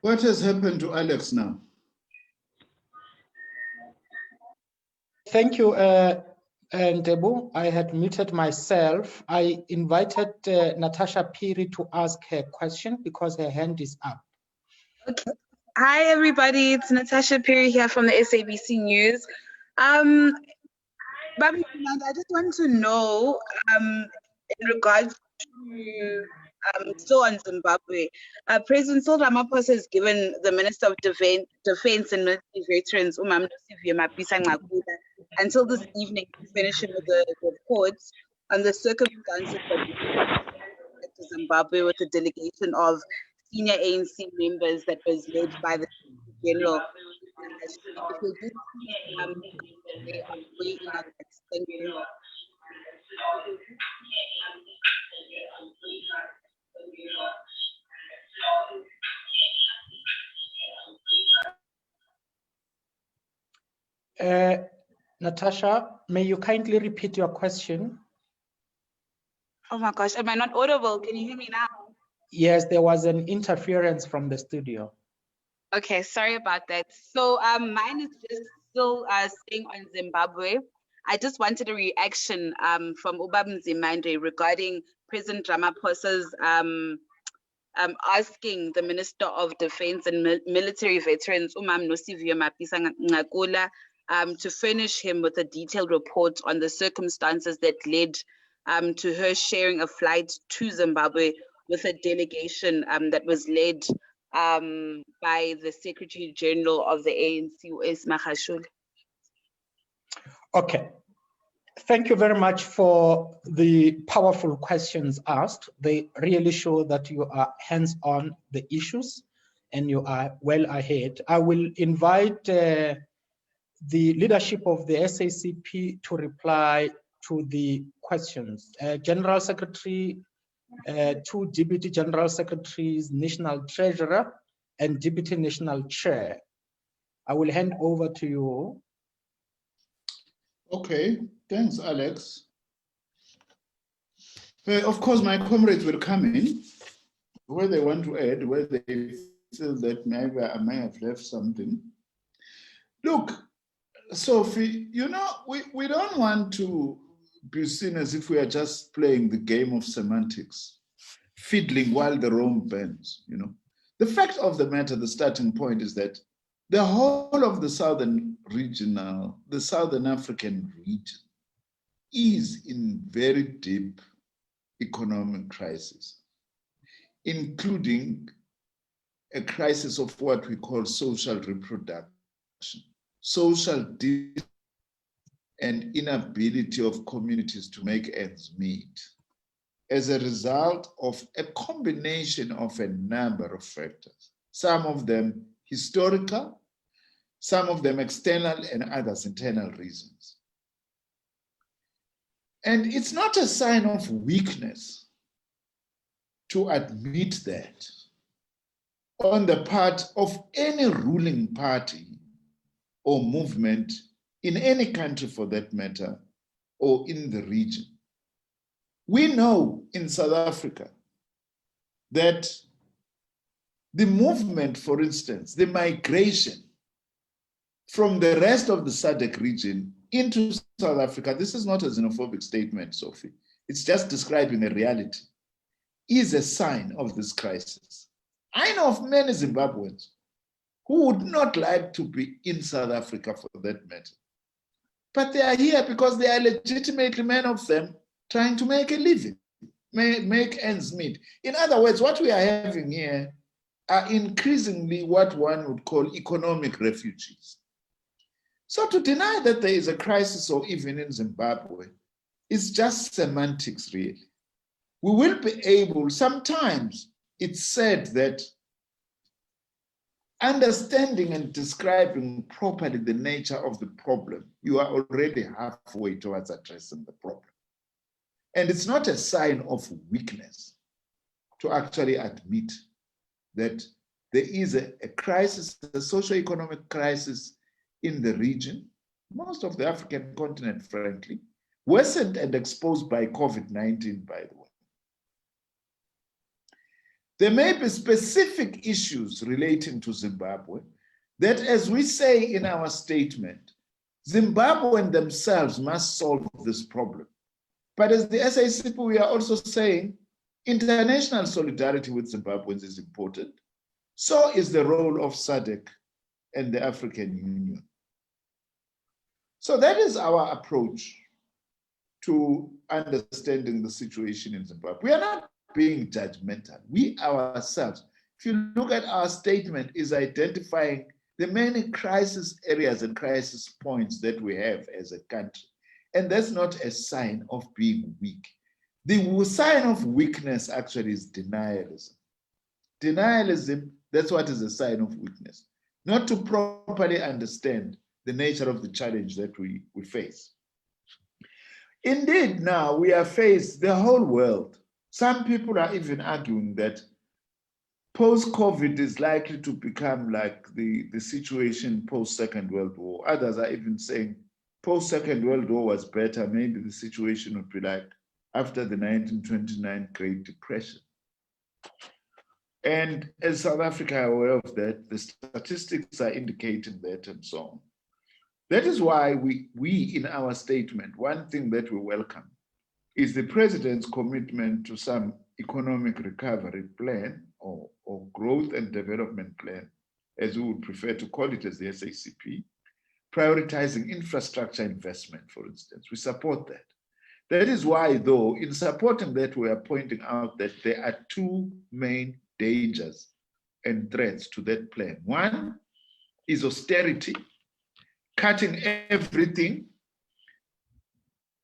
What has happened to Alex now? Thank you, Ntebu. I had muted myself. I invited Natasha Piri to ask her question because her hand is up. Okay. Hi, everybody. It's Natasha Piri here from the SABC News. Babi, I just want to know, in regards to still on Zimbabwe, President Cyril Ramaphosa has given the Minister of Defense and Military Veterans, until this evening to finish with the reports on the circumstances that to Zimbabwe with a delegation of senior ANC members that was led by the General. Thank you. Natasha, may you kindly repeat your question? Oh my gosh, am I not audible? Can you hear me now? Yes, there was an interference from the studio. Okay, sorry about that. So mine is just still staying on Zimbabwe. I just wanted a reaction from Ubab Nzimande regarding President Ramaphosa's asking the Minister of Defense and Military Veterans, Umam Nosiviwe Mapisa-Nqakula, to furnish him with a detailed report on the circumstances that led to her sharing a flight to Zimbabwe with a delegation that was led by the Secretary General of the ANC, U.S. Magashule. Okay. Thank you very much for the powerful questions asked. They really show that you are hands-on the issues and you are well ahead. I will invite the leadership of the SACP to reply to the questions. General Secretary, two Deputy General Secretaries, National Treasurer, and Deputy National Chair. I will hand over to you. Okay, thanks, Alex. Of course, my comrades will come in where they want to add, where they feel that maybe I may have left something. Look, Sophie, you know, we don't want to be seen as if we are just playing the game of semantics, fiddling while the Rome bends, you know. The fact of the matter, the starting point is that the whole of the Southern African region is in very deep economic crisis, including a crisis of what we call social reproduction, social and inability of communities to make ends meet as a result of a combination of a number of factors, some of them historical, some of them external, and others internal reasons. And it's not a sign of weakness to admit that, on the part of any ruling party or movement in any country for that matter, or in the region. We know in South Africa that the movement, for instance, the migration from the rest of the SADC region into South Africa, this is not a xenophobic statement, Sophie, it's just describing a reality, is a sign of this crisis. I know of many Zimbabweans who would not like to be in South Africa for that matter. But they are here because they are legitimately, many of them, trying to make a living, make ends meet. In other words, what we are having here are increasingly what one would call economic refugees. So to deny that there is a crisis, or even in Zimbabwe, is just semantics, really. We will be able, sometimes it's said that understanding and describing properly the nature of the problem, you are already halfway towards addressing the problem. And it's not a sign of weakness to actually admit that there is a crisis, a socio-economic crisis in the region, most of the African continent, frankly, worsened and exposed by COVID-19, by the way. There may be specific issues relating to Zimbabwe that, as we say in our statement, Zimbabweans themselves must solve this problem. But as the SACP, we are also saying international solidarity with Zimbabweans is important. So is the role of SADC and the African Union. So that is our approach to understanding the situation in Zimbabwe. We are not being judgmental. We ourselves, if you look at our statement, is identifying the many crisis areas and crisis points that we have as a country. And that's not a sign of being weak. The sign of weakness actually is denialism. Denialism, that's what is a sign of weakness. Not to properly understand the nature of the challenge that we face. Indeed, now we are faced, the whole world. Some people are even arguing that post-COVID is likely to become like the situation post-Second World War. Others are even saying post-Second World War was better. Maybe the situation would be like after the 1929 Great Depression. And as South Africa are aware of that, the statistics are indicating that and so on. That is why we in our statement, one thing that we welcome is the president's commitment to some economic recovery plan or growth and development plan, as we would prefer to call it as the SACP, prioritizing infrastructure investment, for instance. We support that. That is why, though, in supporting that, we are pointing out that there are two main dangers and threats to that plan. One is austerity, cutting everything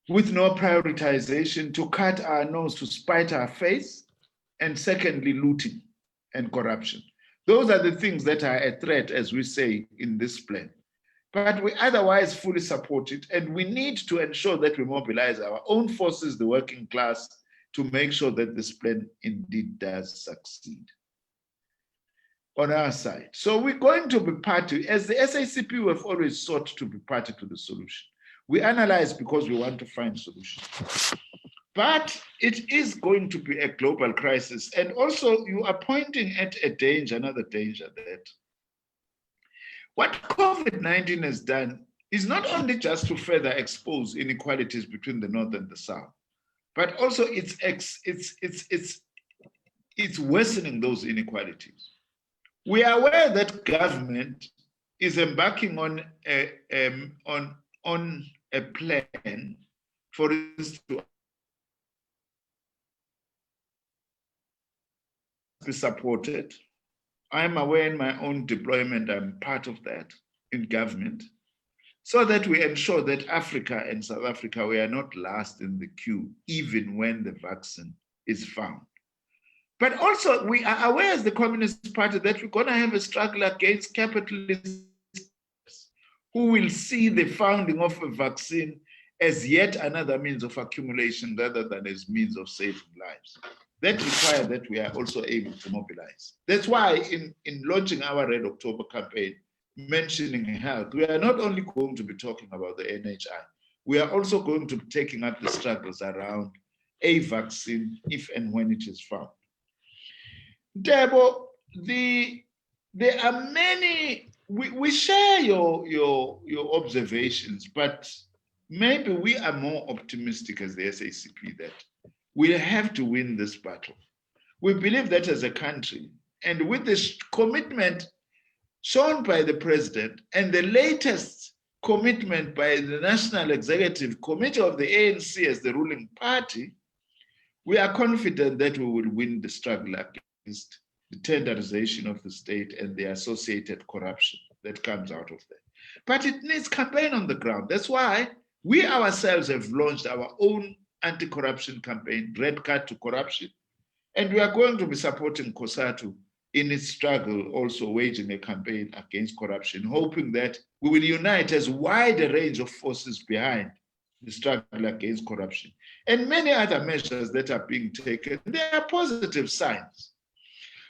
with no prioritization, to cut our nose, to spite our face, and secondly, looting and corruption. Those are the things that are a threat, as we say in this plan. But we otherwise fully support it, and we need to ensure that we mobilize our own forces, the working class, to make sure that this plan indeed does succeed on our side. So we're going to be party, as the SACP, we have always sought to be party to the solution. We analyze because we want to find solutions. But it is going to be a global crisis. And also you are pointing at a danger, another danger, that what COVID-19 has done is not only just to further expose inequalities between the North and the South, but also it's worsening those inequalities. We are aware that government is embarking on a plan, for instance, to be supported. I'm aware in my own deployment, I'm part of that in government, so that we ensure that Africa and South Africa, we are not last in the queue, even when the vaccine is found. But also we are aware as the Communist Party that we're going to have a struggle against capitalists who will see the founding of a vaccine as yet another means of accumulation rather than as means of saving lives. that require that we are also able to mobilize. That's why in launching our Red October campaign, mentioning health, we are not only going to be talking about the NHI, we are also going to be taking up the struggles around a vaccine if and when it is found. Debo, there are many, we share your observations, but maybe we are more optimistic as the SACP that we have to win this battle. We believe that as a country, and with this commitment shown by the president and the latest commitment by the National Executive Committee of the ANC as the ruling party, we are confident that we will win the struggle against the tenderization of the state and the associated corruption that comes out of that. But it needs campaign on the ground. That's why we ourselves have launched our own anti-corruption campaign, Red Card to Corruption, and we are going to be supporting COSATU in its struggle, also waging a campaign against corruption, hoping that we will unite as wide a range of forces behind the struggle against corruption. And many other measures that are being taken, there are positive signs.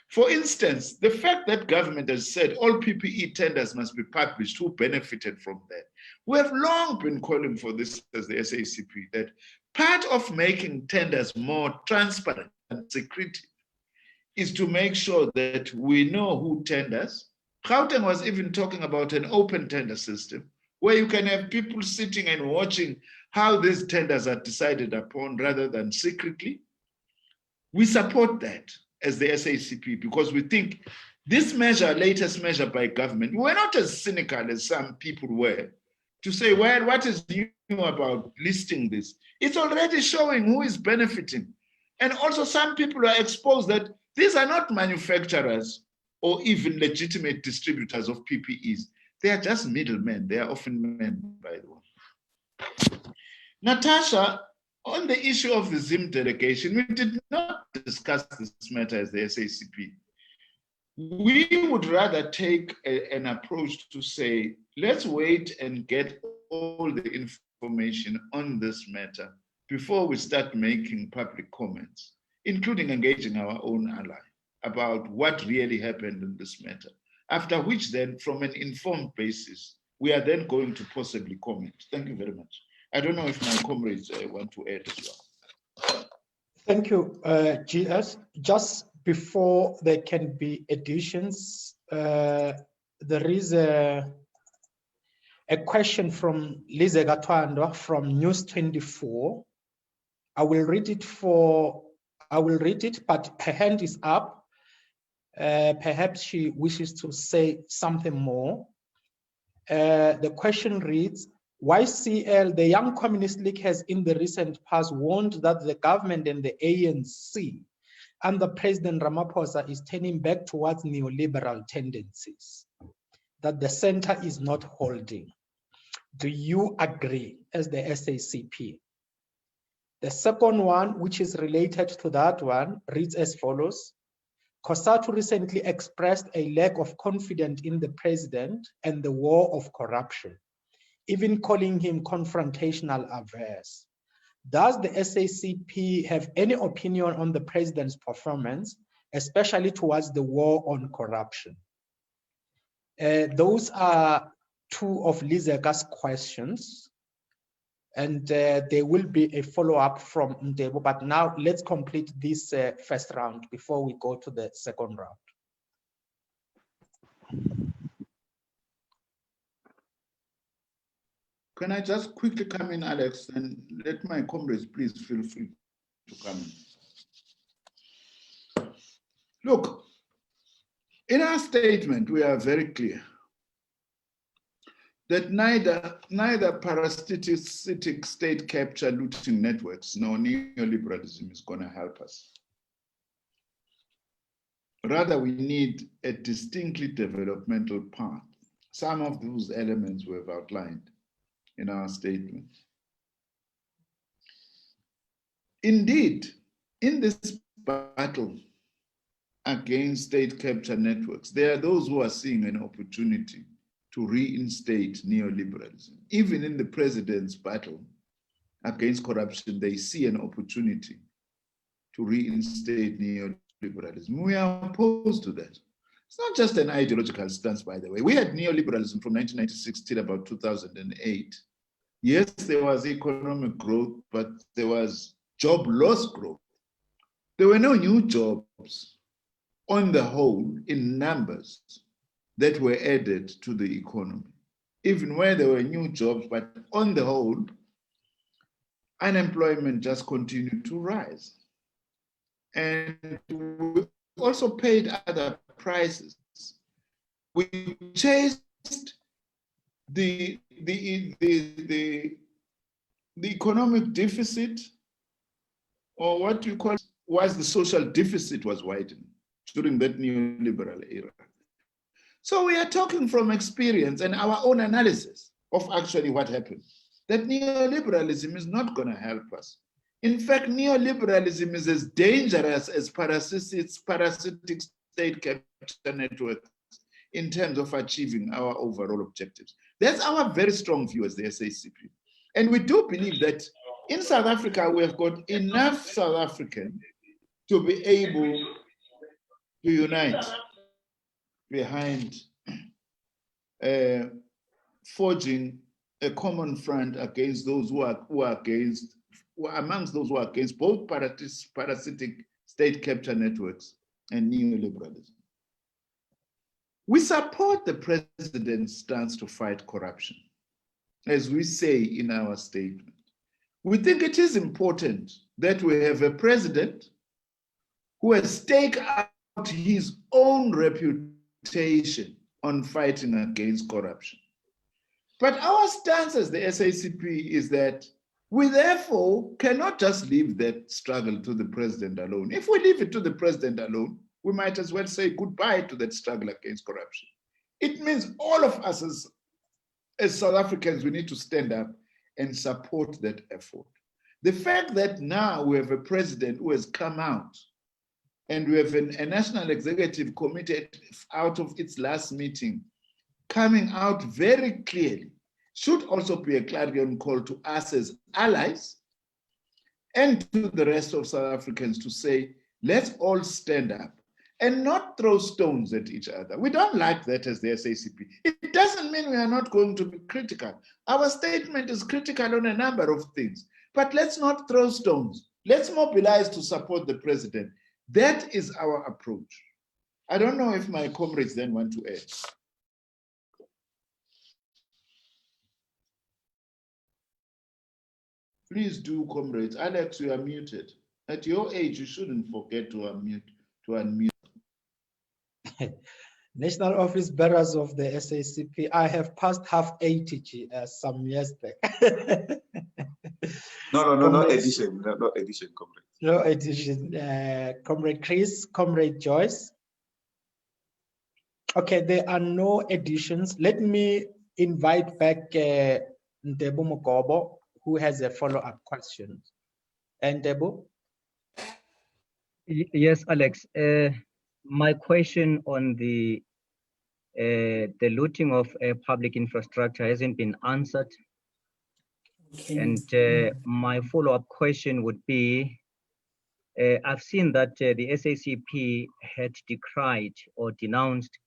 For instance, the fact that government has said all PPE tenders must be published, who benefited from that. We have long been calling for this as the SACP, that part of making tenders more transparent and secretive is to make sure that we know who tenders. Gauteng was even talking about an open tender system where you can have people sitting and watching how these tenders are decided upon rather than secretly. We support that as the SACP because we think this measure, latest measure by government, we're not as cynical as some people were to say, well, what is new about listing this? It's already showing who is benefiting. And also some people are exposed that these are not manufacturers or even legitimate distributors of PPEs. They are just middlemen. They are often men, by the way. Natasha, on the issue of the Zim delegation, we did not discuss this matter as the SACP. We would rather take an approach to say, let's wait and get all the information on this matter before we start making public comments, including engaging our own ally about what really happened in this matter. After which then, from an informed basis, we are then going to possibly comment. Thank you very much. I don't know if my comrades want to add as well. Thank you, GS. Just before there can be additions, there is a question from Lize Gatwando from News 24. I will read it, but her hand is up. Perhaps she wishes to say something more. The question reads, YCL, the Young Communist League, has in the recent past warned that the government and the ANC under President Ramaphosa is turning back towards neoliberal tendencies, that the center is not holding. Do you agree as the SACP? The second one, which is related to that one, reads as follows. COSATU recently expressed a lack of confidence in the president and the war of corruption, even calling him confrontational averse. Does the SACP have any opinion on the president's performance, especially towards the war on corruption? Those are two of Lizeka's questions, and there will be a follow-up from Ndebo, but now let's complete this first round before we go to the second round. Can I just quickly come in, Alex, and let my comrades please feel free to come in. Look, in our statement, we are very clear that neither parasitic state capture looting networks nor neoliberalism is going to help us. Rather, we need a distinctly developmental path. Some of those elements we have outlined in our statement. Indeed, in this battle against state capture networks, there are those who are seeing an opportunity to reinstate neoliberalism. Even in the president's battle against corruption, they see an opportunity to reinstate neoliberalism. We are opposed to that. It's not just an ideological stance, by the way. We had neoliberalism from 1996 till about 2008. Yes, there was economic growth, but there was job loss growth. There were no new jobs on the whole in numbers that were added to the economy. Even where there were new jobs, but on the whole, unemployment just continued to rise. And we also paid other prices. We chased the economic deficit, or what you call was the social deficit was widening during that neoliberal era. So we are talking from experience and our own analysis of actually what happened. That neoliberalism is not going to help us. In fact, neoliberalism is as dangerous as parasitic state capture networks in terms of achieving our overall objectives. That's our very strong view as the SACP. And we do believe that in South Africa, we have got enough South Africans to be able to unite behind forging a common front against those who are amongst those who are against both parasitic state capture networks and neoliberalism. We support the president's stance to fight corruption, as we say in our statement. We think it is important that we have a president who has staked out his own reputation on fighting against corruption. But our stance as the SACP is that we therefore cannot just leave that struggle to the president alone. If we leave it to the president alone, we might as well say goodbye to that struggle against corruption. It means all of us as South Africans, we need to stand up and support that effort. The fact that now we have a president who has come out and we have a National Executive Committee out of its last meeting coming out very clearly should also be a clarion call to us as allies and to the rest of South Africans to say, let's all stand up and not throw stones at each other. We don't like that as the SACP. It doesn't mean we are not going to be critical. Our statement is critical on a number of things, but let's not throw stones. Let's mobilize to support the president. That is our approach. I don't know if my comrades then want to add. Please do, comrades. Alex, you are muted. At your age, you shouldn't forget to unmute. National Office Bearers of the SACP, I have passed half 80 some years back. No addition, no addition, comrade. No addition. Comrade Chris, Comrade Joyce. Okay, there are no additions. Let me invite back Ndebo Mukobo, who has a follow-up question. And Ndebo? Yes, Alex. My question on the looting of public infrastructure hasn't been answered. Okay. And my follow-up question would be, I've seen that the SACP had decried or denounced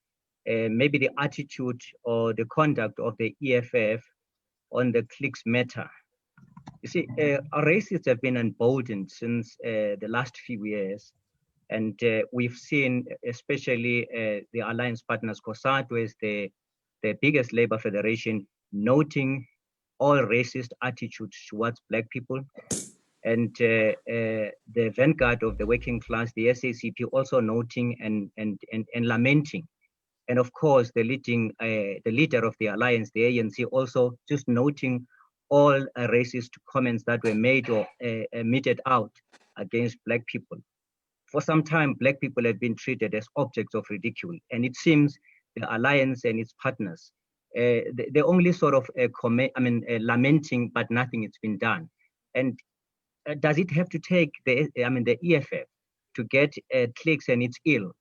maybe the attitude or the conduct of the EFF on the clicks matter. You see, racists have been emboldened since the last few years. And we've seen, especially the alliance partners, COSATU as the biggest labor federation, noting all racist attitudes towards Black people. And the vanguard of the working class, the SACP, also noting and lamenting. And of course, the leader of the alliance, the ANC, also just noting all racist comments that were made or meted out against Black people. For some time, Black people have been treated as objects of ridicule. And it seems the alliance and its partners, they're only sort of lamenting, but nothing has been done. And does it have to take the EFF to get clicks and its ilk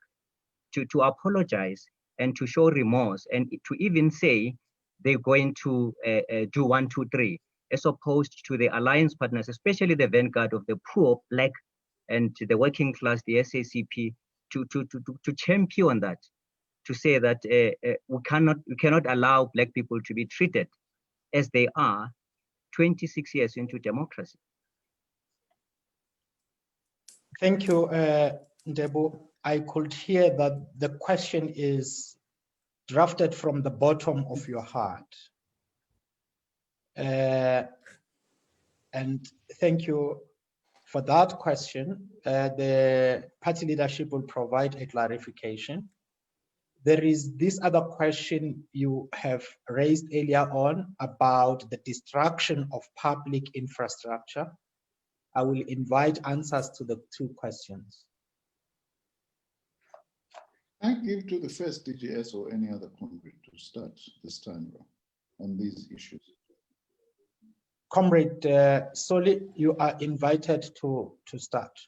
to apologize and to show remorse and to even say they're going to do 1, 2, 3, as opposed to the alliance partners, especially the vanguard of the poor Black and the working class, the SACP, to champion that, to say that we cannot allow Black people to be treated as they are 26 years into democracy. Thank you, Ndebo. I could hear that the question is drafted from the bottom of your heart. And thank you for that question. The party leadership will provide a clarification. There is this other question you have raised earlier on about the destruction of public infrastructure. I will invite answers to the two questions. I give to the first DGS or any other comrade to start this time on these issues. Comrade Soli, you are invited to start.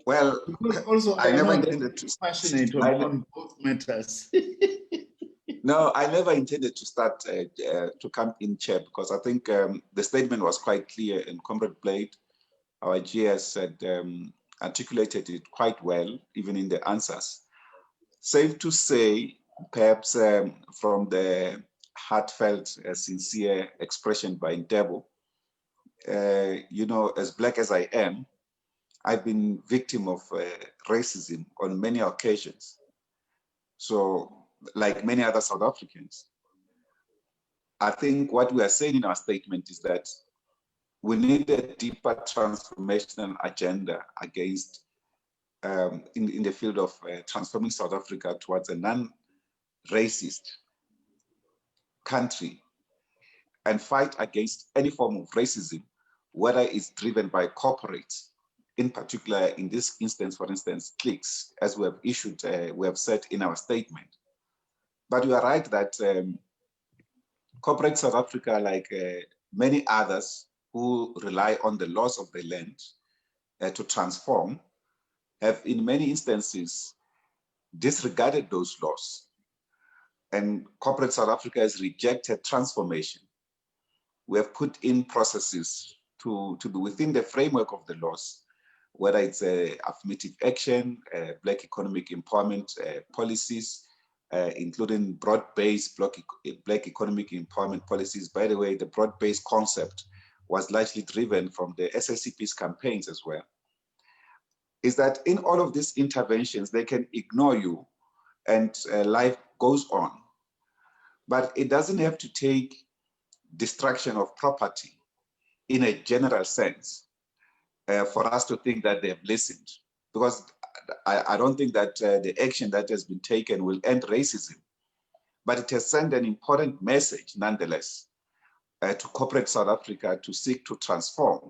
Well, also I never intended to passionate on both matters. No, I never intended to start to come in, Chair, because I think the statement was quite clear, and Comrade Blade, our GS, had articulated it quite well, even in the answers. Safe to say, perhaps from the heartfelt, sincere expression by Ndebo, you know, as Black as I am, I've been victim of racism on many occasions. So, like many other South Africans, I think what we are saying in our statement is that we need a deeper transformational agenda against, in the field of transforming South Africa towards a non-racist country, and fight against any form of racism, whether it's driven by corporates, in particular, in this instance, for instance, cliques, as we have issued, we have said in our statement. But you are right that corporate South Africa, like many others who rely on the laws of the land to transform, have in many instances disregarded those laws. And corporate South Africa has rejected transformation. We have put in processes to be within the framework of the laws, whether it's affirmative action, Black economic empowerment policies, including broad-based Black economic empowerment policies. By the way, the broad-based concept was largely driven from the SACP's campaigns as well. Is that in all of these interventions, they can ignore you and life goes on. But it doesn't have to take destruction of property in a general sense for us to think that they have listened. Because I don't think that the action that has been taken will end racism, but it has sent an important message nonetheless to corporate South Africa to seek to transform.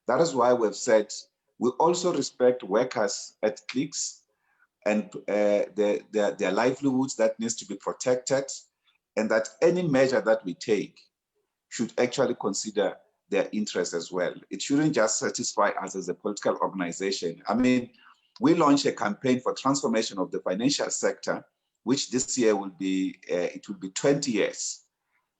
That is why we've said we also respect workers at cliques and their livelihoods that needs to be protected, and that any measure that we take should actually consider their interests as well. It shouldn't just satisfy us as a political organization. I mean, we launched a campaign for transformation of the financial sector, which this year will be, it will be 20 years.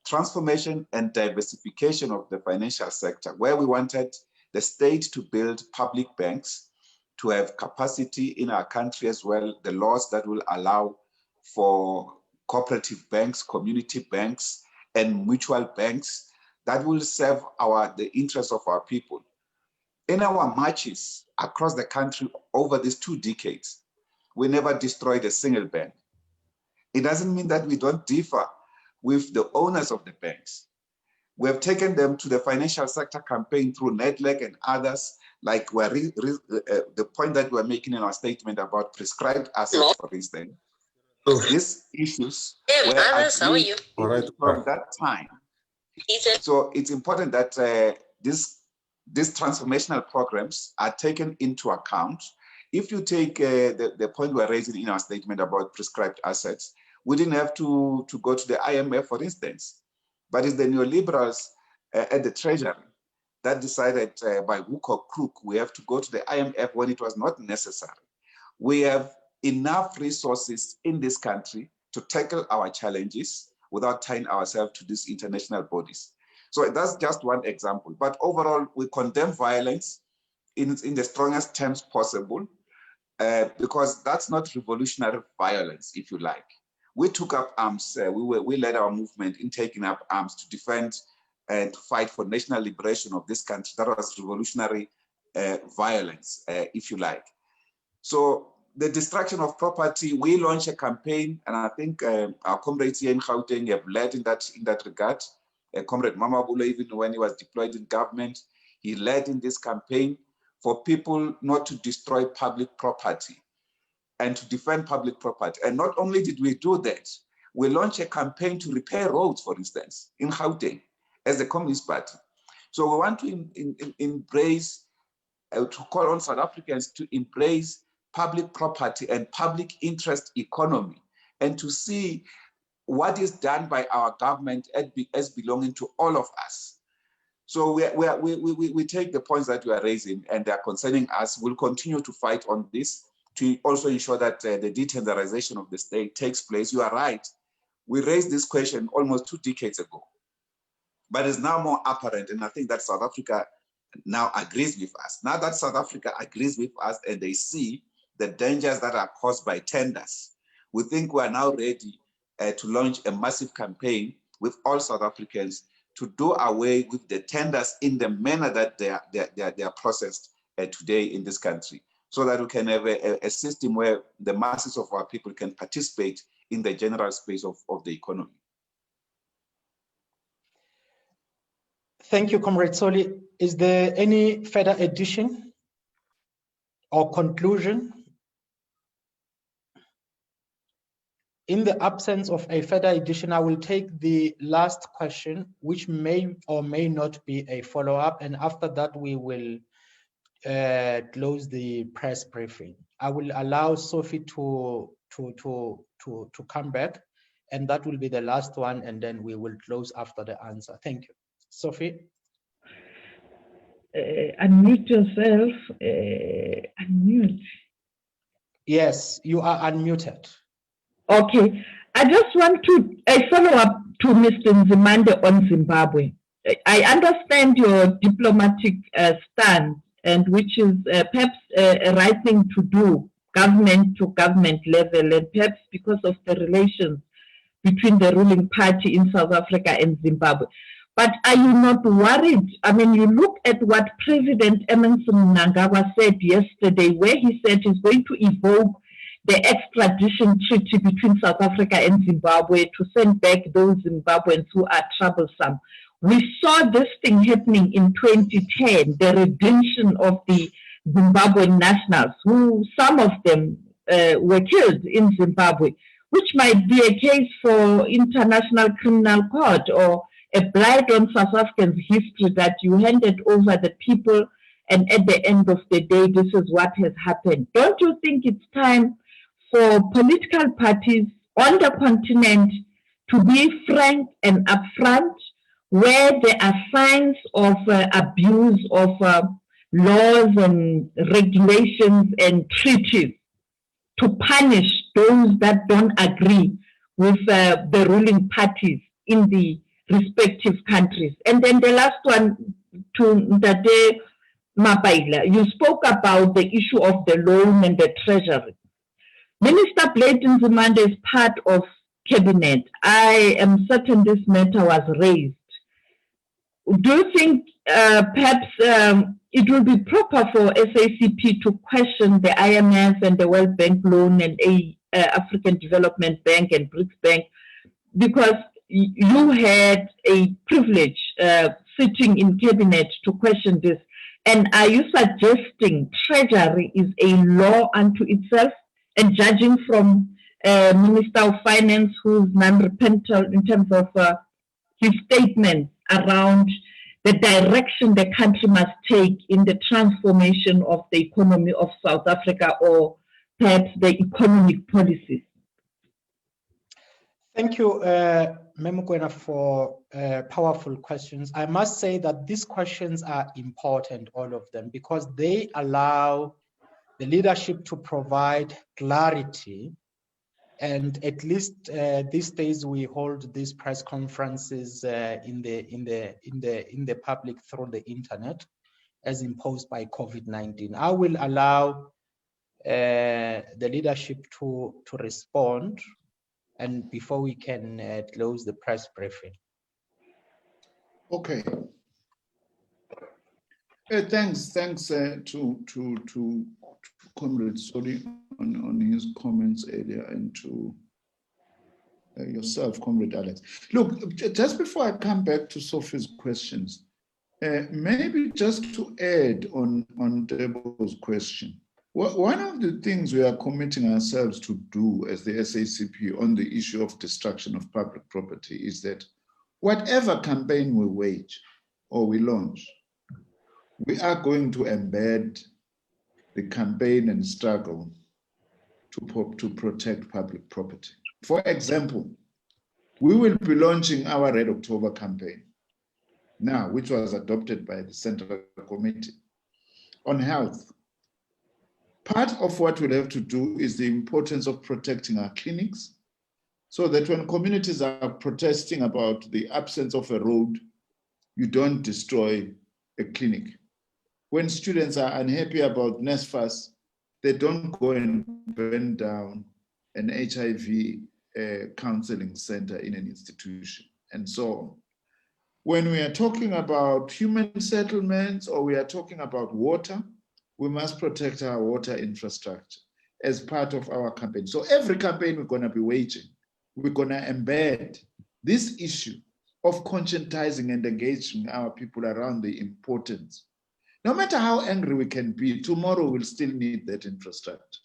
Transformation and diversification of the financial sector, where we wanted the state to build public banks, to have capacity in our country as well, the laws that will allow for cooperative banks, community banks, and mutual banks that will serve the interests of our people. In our marches across the country over these 2 decades, we never destroyed a single bank. It doesn't mean that we don't differ with the owners of the banks. We have taken them to the financial sector campaign through NetLeg and others, like the point that we're making in our statement about prescribed assets, for instance. These issues were agreed from that time. So it's important that these transformational programs are taken into account. If you take the point we're raising in our statement about prescribed assets, we didn't have to go to the IMF, for instance, but it's the neoliberals at the Treasury that decided by hook or crook, we have to go to the IMF when it was not necessary. We have enough resources in this country to tackle our challenges without tying ourselves to these international bodies. So that's just one example. But overall, we condemn violence in the strongest terms possible, because that's not revolutionary violence, if you like. We took up arms, we led our movement in taking up arms to defend and to fight for national liberation of this country. That was revolutionary violence, if you like. So the destruction of property, we launched a campaign, and I think our comrades here in Gauteng have led in that regard. Comrade Mamabula, even when he was deployed in government, he led in this campaign for people not to destroy public property and to defend public property. And not only did we do that, we launched a campaign to repair roads, for instance, in Gauteng as the Communist Party. So we want to embrace, to call on South Africans to embrace public property and public interest economy, and to see what is done by our government as belonging to all of us. So we take the points that you are raising and they are concerning us. We'll continue to fight on this to also ensure that the detenderization of the state takes place. You are right. We raised this question almost 2 decades ago, but it's now more apparent. And I think that South Africa now agrees with us. Now that South Africa agrees with us and they see the dangers that are caused by tenders, we think we are now ready to launch a massive campaign with all South Africans to do away with the tenders in the manner that they are processed today in this country, so that we can have a system where the masses of our people can participate in the general space of the economy. Thank you, Comrade Soli. Is there any further addition or conclusion? In the absence of a further addition, I will take the last question, which may or may not be a follow-up, and after that we will close the press briefing. I will allow Sophie to come back, and that will be the last one, and then we will close after the answer. Thank you. Sophie? Unmute yourself. Unmute. Yes, you are unmuted. Okay, I just want to follow up to Mr. Nzimande on Zimbabwe. I understand your diplomatic stand, and which is perhaps a right thing to do, government to government level, and perhaps because of the relations between the ruling party in South Africa and Zimbabwe. But are you not worried? I mean, you look at what President Emerson Mnangagwa said yesterday, where he said he's going to evoke the extradition treaty between South Africa and Zimbabwe to send back those Zimbabweans who are troublesome. We saw this thing happening in 2010, the redemption of the Zimbabwean nationals, who some of them were killed in Zimbabwe, which might be a case for International Criminal Court, or a blight on South Africa's history that you handed over the people, and at the end of the day, this is what has happened. Don't you think it's time for political parties on the continent to be frank and upfront where there are signs of abuse of laws and regulations and treaties, to punish those that don't agree with the ruling parties in the respective countries? And then the last one, to Ndade Mapaila, you spoke about the issue of the loan and the treasury. Minister Blade Nzimande is part of cabinet. I am certain this matter was raised. Do you think perhaps it will be proper for SACP to question the IMF and the World Bank loan and African Development Bank and BRICS Bank? Because you had a privilege sitting in cabinet to question this. And are you suggesting treasury is a law unto itself? And judging from Minister of Finance, who's non-repentant in terms of his statements around the direction the country must take in the transformation of the economy of South Africa, or perhaps the economic policies. Thank you, Memukwena, for powerful questions. I must say that these questions are important, all of them, because they allow the leadership to provide clarity And at least these days we hold these press conferences in the public through the internet, as imposed by COVID-19. I will allow the leadership to respond, and before we can close the press briefing. Okay. Thanks to Comrade Soli on his comments earlier, and to yourself, Comrade Alex. Look, just before I come back to Sophie's questions, maybe just to add on Debo's question, one of the things we are committing ourselves to do as the SACP on the issue of destruction of public property is that whatever campaign we wage or we launch, we are going to embed the campaign and struggle to protect public property. For example, we will be launching our Red October campaign now, which was adopted by the Central Committee on health. Part of what we'll have to do is the importance of protecting our clinics, so that when communities are protesting about the absence of a road, you don't destroy a clinic. When students are unhappy about NSFAS, they don't go and burn down an HIV counseling center in an institution, and so on. When we are talking about human settlements, or we are talking about water, we must protect our water infrastructure as part of our campaign. So every campaign we're going to be waging, we're going to embed this issue of conscientizing and engaging our people around the importance. No matter how angry we can be, tomorrow we'll still need that infrastructure.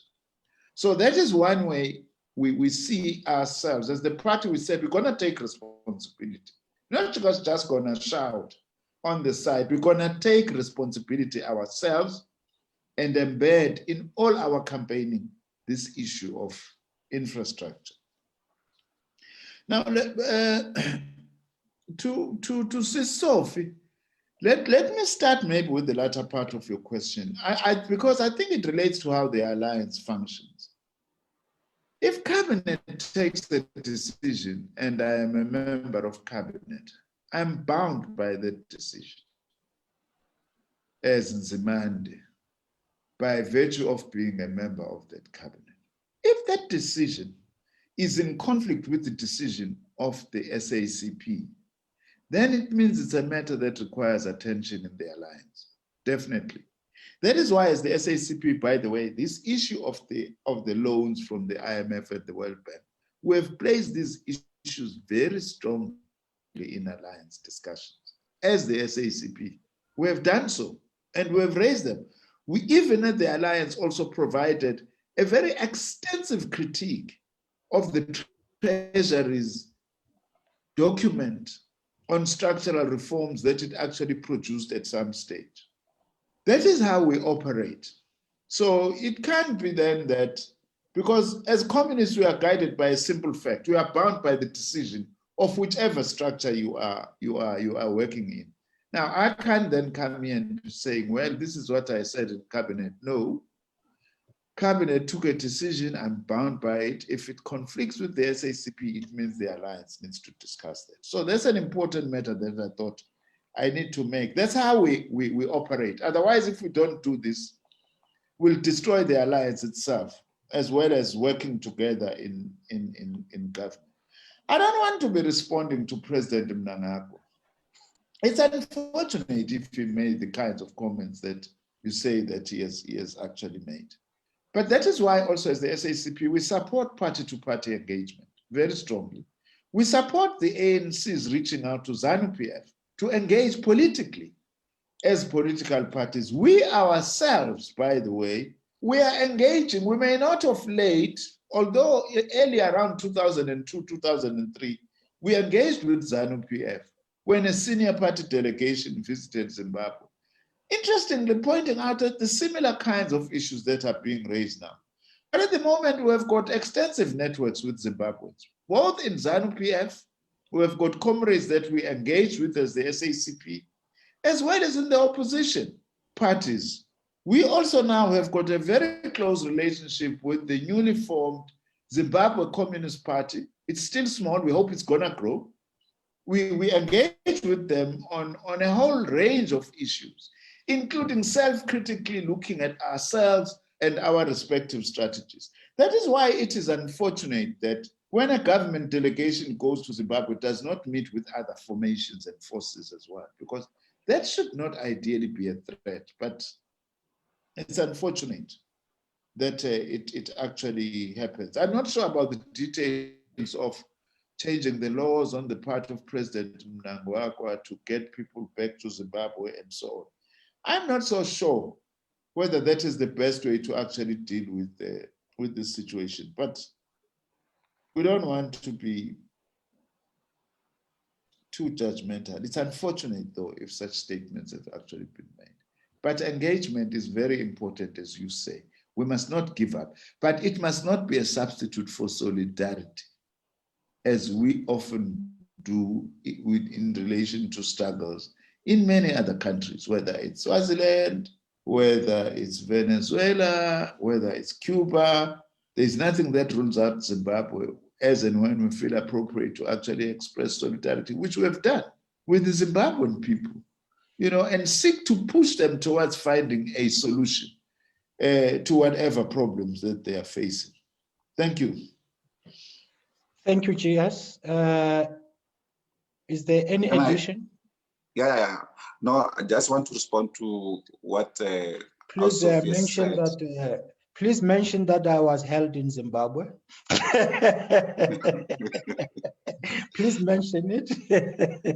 So that is one way we see ourselves as the party. We said we're going to take responsibility, not just going to shout on the side. We're going to take responsibility ourselves and embed in all our campaigning this issue of infrastructure. Now, to see Sophie, let me start maybe with the latter part of your question, because I think it relates to how the alliance functions. If cabinet takes the decision, and I am a member of cabinet, I'm bound by that decision as Nzimande, by virtue of being a member of that cabinet. If that decision is in conflict with the decision of the SACP, then it means it's a matter that requires attention in the alliance, definitely. That is why, as the SACP, by the way, this issue of the loans from the IMF and the World Bank, we have placed these issues very strongly in alliance discussions. As the SACP, we have done so, and we have raised them. We even at the alliance also provided a very extensive critique of the Treasury's document on structural reforms that it actually produced at some stage. That is how we operate. So it can't be then that, because as communists we are guided by a simple fact, we are bound by the decision of whichever structure you are working in. Now, I can't then come here and be saying, well, this is what I said in cabinet. No, cabinet took a decision, I'm bound by it. If it conflicts with the SACP, it means the alliance needs to discuss that. So that's an important matter that I thought I need to make. That's how we operate. Otherwise, if we don't do this, we'll destroy the alliance itself, as well as working together in government. I don't want to be responding to President Mnangagwa. It's unfortunate if he made the kinds of comments that you say that he has actually made. But that is why also as the SACP, we support party-to-party engagement very strongly. We support the ANC's reaching out to ZANU-PF to engage politically as political parties. We ourselves, by the way, we are engaging. We may not of late, although earlier around 2002, 2003, we engaged with ZANU-PF when a senior party delegation visited Zimbabwe. Interestingly, pointing out that the similar kinds of issues that are being raised now. But at the moment, we have got extensive networks with Zimbabweans, both in ZANU-PF, we have got comrades that we engage with as the SACP, as well as in the opposition parties. We also now have got a very close relationship with the newly formed Zimbabwe Communist Party. It's still small. We hope it's going to grow. We engage with them on a whole range of issues, including self-critically looking at ourselves and our respective strategies. That is why it is unfortunate that when a government delegation goes to Zimbabwe, it does not meet with other formations and forces as well, because that should not ideally be a threat. But it's unfortunate that it actually happens. I'm not sure about the details of changing the laws on the part of President Mnangagwa to get people back to Zimbabwe and so on. I'm not so sure whether that is the best way to actually deal with this situation. But we don't want to be too judgmental. It's unfortunate, though, if such statements have actually been made. But engagement is very important, as you say. We must not give up. But it must not be a substitute for solidarity, as we often do in relation to struggles in many other countries, whether it's Swaziland, whether it's Venezuela, whether it's Cuba. There's nothing that rules out Zimbabwe as and when we feel appropriate to actually express solidarity, which we have done with the Zimbabwean people, you know, and seek to push them towards finding a solution to whatever problems that they are facing. Thank you. Thank you, GS. Is there any addition? Yeah. No, I just want to respond to what Please mention that. Please mention that I was held in Zimbabwe. Please mention it.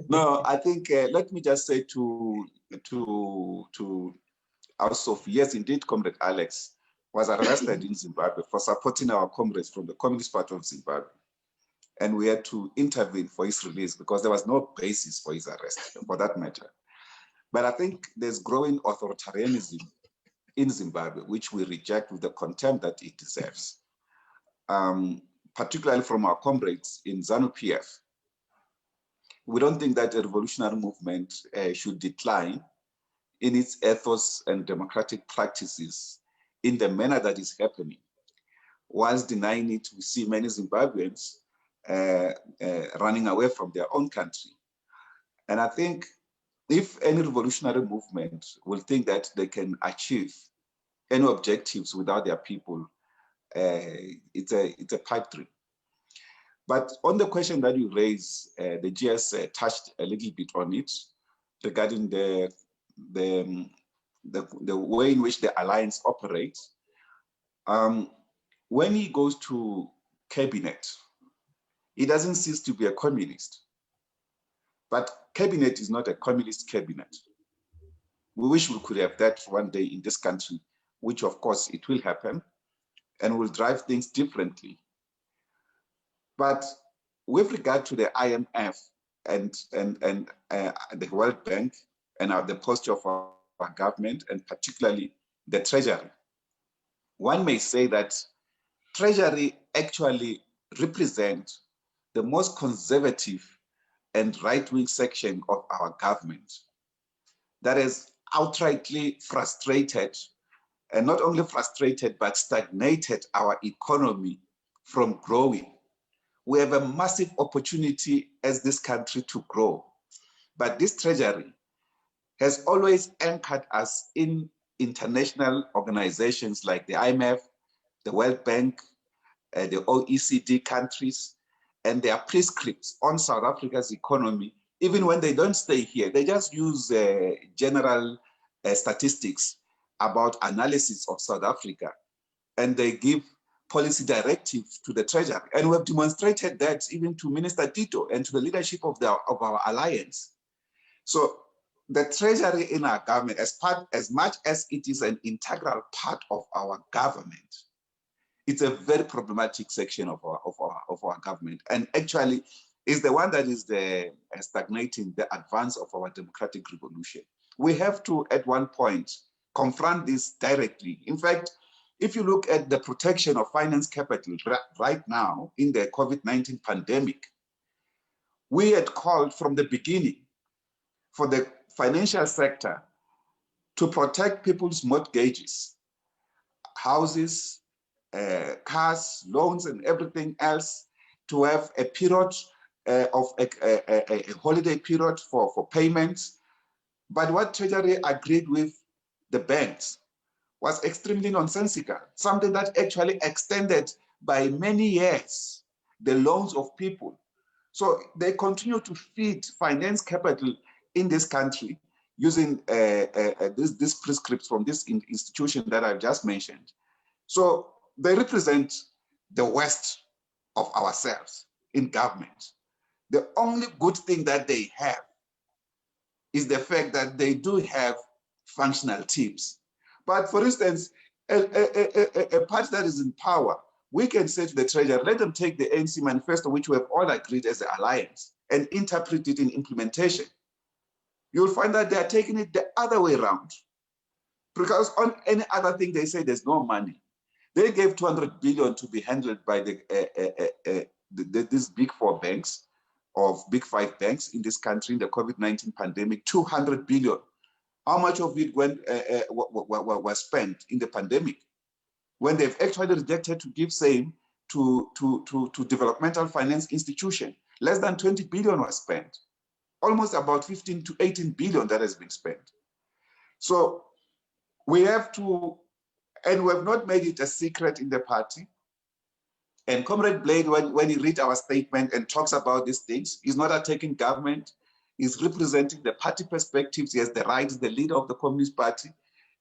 No, I think let me just say to our Sophie, yes, indeed, Comrade Alex was arrested in Zimbabwe for supporting our comrades from the Communist Party of Zimbabwe. And we had to intervene for his release because there was no basis for his arrest, for that matter. But I think there's growing authoritarianism in Zimbabwe, which we reject with the contempt that it deserves, particularly from our comrades in ZANU-PF. We don't think that a revolutionary movement should decline in its ethos and democratic practices in the manner that is happening. Whilst denying it, we see many Zimbabweans running away from their own country. And I think if any revolutionary movement will think that they can achieve any objectives without their people, it's a pipe dream. But on the question that you raised, the GS touched a little bit on it regarding the way in which the alliance operates. When he goes to cabinet, he doesn't cease to be a communist. But cabinet is not a communist cabinet. We wish we could have that one day in this country, which of course it will happen and will drive things differently. But with regard to the IMF and the World Bank and the posture of our government, and particularly the Treasury, one may say that Treasury actually represents the most conservative and right-wing section of our government that is outrightly frustrated, and not only frustrated, but stagnated our economy from growing. We have a massive opportunity as this country to grow. But this Treasury has always anchored us in international organizations like the IMF, the World Bank, the OECD countries, and their prescripts on South Africa's economy. Even when they don't stay here, they just use general statistics about analysis of South Africa, and they give policy directives to the Treasury. And we have demonstrated that even to Minister Tito and to the leadership of our alliance. So the Treasury in our government, as much as it is an integral part of our government, it's a very problematic section of our government, and actually is the one that is stagnating the advance of our democratic revolution. We have to, at one point, confront this directly. In fact, if you look at the protection of finance capital right now in the COVID-19 pandemic, we had called from the beginning for the financial sector to protect people's mortgages, houses, cars, loans, and everything else, to have a period of a holiday period for payments. But what Treasury agreed with the banks was extremely nonsensical, something that actually extended by many years the loans of people. So they continue to feed finance capital in this country using this prescripts from this institution that I've just mentioned. So they represent the West of ourselves in government. The only good thing that they have is the fact that they do have functional teams. But for instance, a party that is in power, we can say to the Treasury, let them take the ANC manifesto, which we have all agreed as the alliance, and interpret it in implementation. You'll find that they are taking it the other way around. Because on any other thing, they say there's no money. They gave 200 billion to be handled by these big four banks, of big five banks in this country in the COVID-19 pandemic, 200 billion. How much of it was spent in the pandemic? When they've actually rejected to give same to developmental finance institution, less than 20 billion was spent. Almost about 15 to 18 billion that has been spent. So we have to, and we have not made it a secret in the party. And Comrade Blade, when he reads our statement and talks about these things, he's not attacking government. He's representing the party perspectives. He has the right, he's the leader of the Communist Party.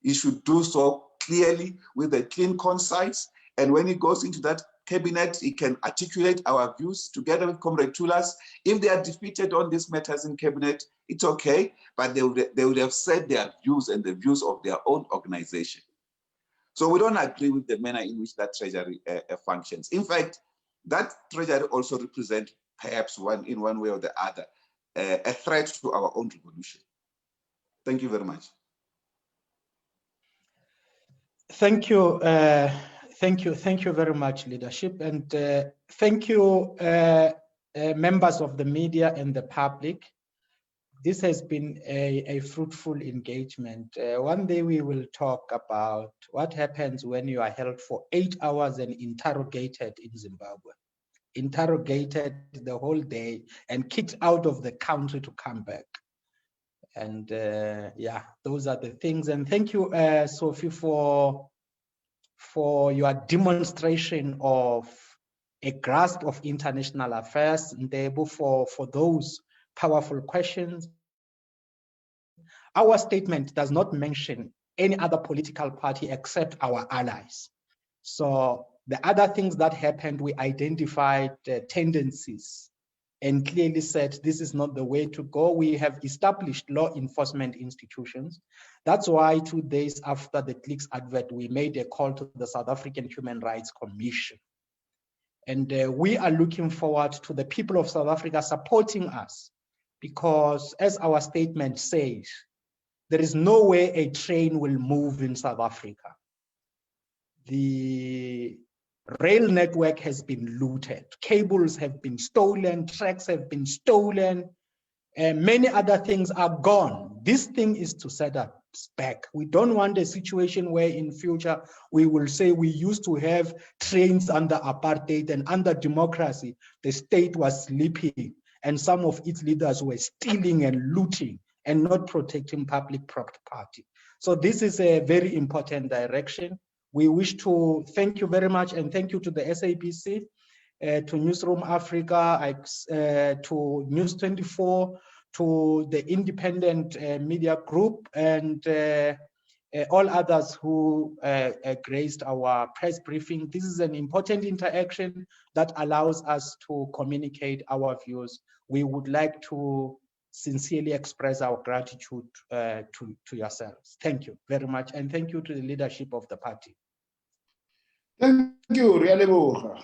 He should do so clearly with a clean concise. And when he goes into that cabinet, he can articulate our views together with Comrade Tulas. If they are defeated on these matters in cabinet, it's okay, but they would have said their views and the views of their own organization. So we don't agree with the manner in which that Treasury functions. In fact, that Treasury also represents, perhaps in one way or the other, a threat to our own revolution. Thank you very much. Thank you. Thank you very much, leadership. And thank you, members of the media and the public. This has been a fruitful engagement. One day we will talk about what happens when you are held for 8 hours and interrogated in Zimbabwe. Interrogated the whole day and kicked out of the country to come back. And yeah, those are the things. And thank you, Sophie, for your demonstration of a grasp of international affairs, and for those powerful questions. Our statement does not mention any other political party except our allies. So the other things that happened, we identified tendencies and clearly said this is not the way to go. We have established law enforcement institutions. That's why 2 days after the Clicks advert, we made a call to the South African Human Rights Commission. And we are looking forward to the people of South Africa supporting us, because as our statement says, there is no way a train will move in South Africa. The rail network has been looted, cables have been stolen, tracks have been stolen, and many other things are gone. This thing is to set us back. We don't want a situation where in future we will say we used to have trains under apartheid, and under democracy, the state was sleeping and some of its leaders were stealing and looting and not protecting public property. So this is a very important direction. We wish to thank you very much, and thank you to the SABC, to Newsroom Africa, to News 24, to the Independent Media Group, and all others who graced our press briefing. This is an important interaction that allows us to communicate our views. We would like to sincerely express our gratitude to yourselves. Thank you very much, and thank you to the leadership of the party. Thank you, Rialeboga.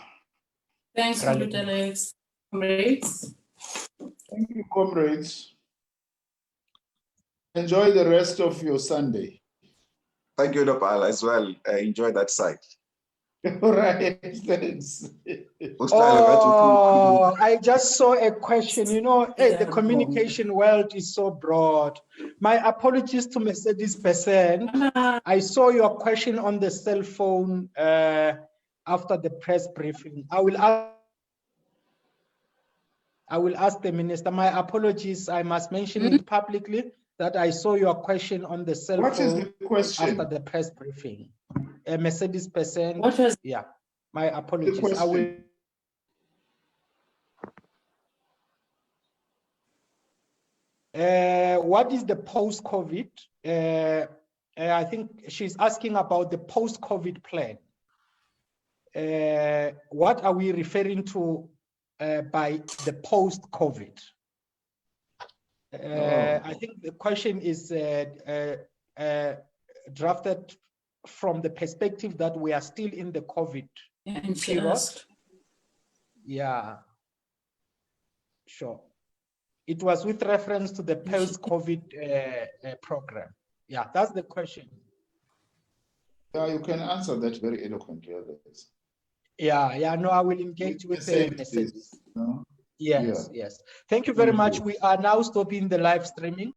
Thanks, comrades. Thank you, comrades. Enjoy the rest of your Sunday. Thank you, Lopal, as well. Enjoy that site. All right, thanks. Oh, I just saw a question. You know, the communication world is so broad. My apologies to Mercedes Percent. I saw your question on the cell phone. after the press briefing. I will ask the minister. My apologies. I must mention it publicly that I saw your question on the cell What is phone the question? after the press briefing. Mercedes percent. What was Yeah, my apologies. I question? will. What is the post-COVID? I think she's asking about the post-COVID plan. What are we referring to by the post-COVID? I think the question is drafted from the perspective that we are still in the COVID and she period. asked. Yeah, sure. It was with reference to the post-COVID program. Yeah, that's the question. Yeah, you can answer that very eloquently. Others. Yeah, no, I will engage with the message. No? Yes, yes. Thank you very much. We are now stopping the live streaming.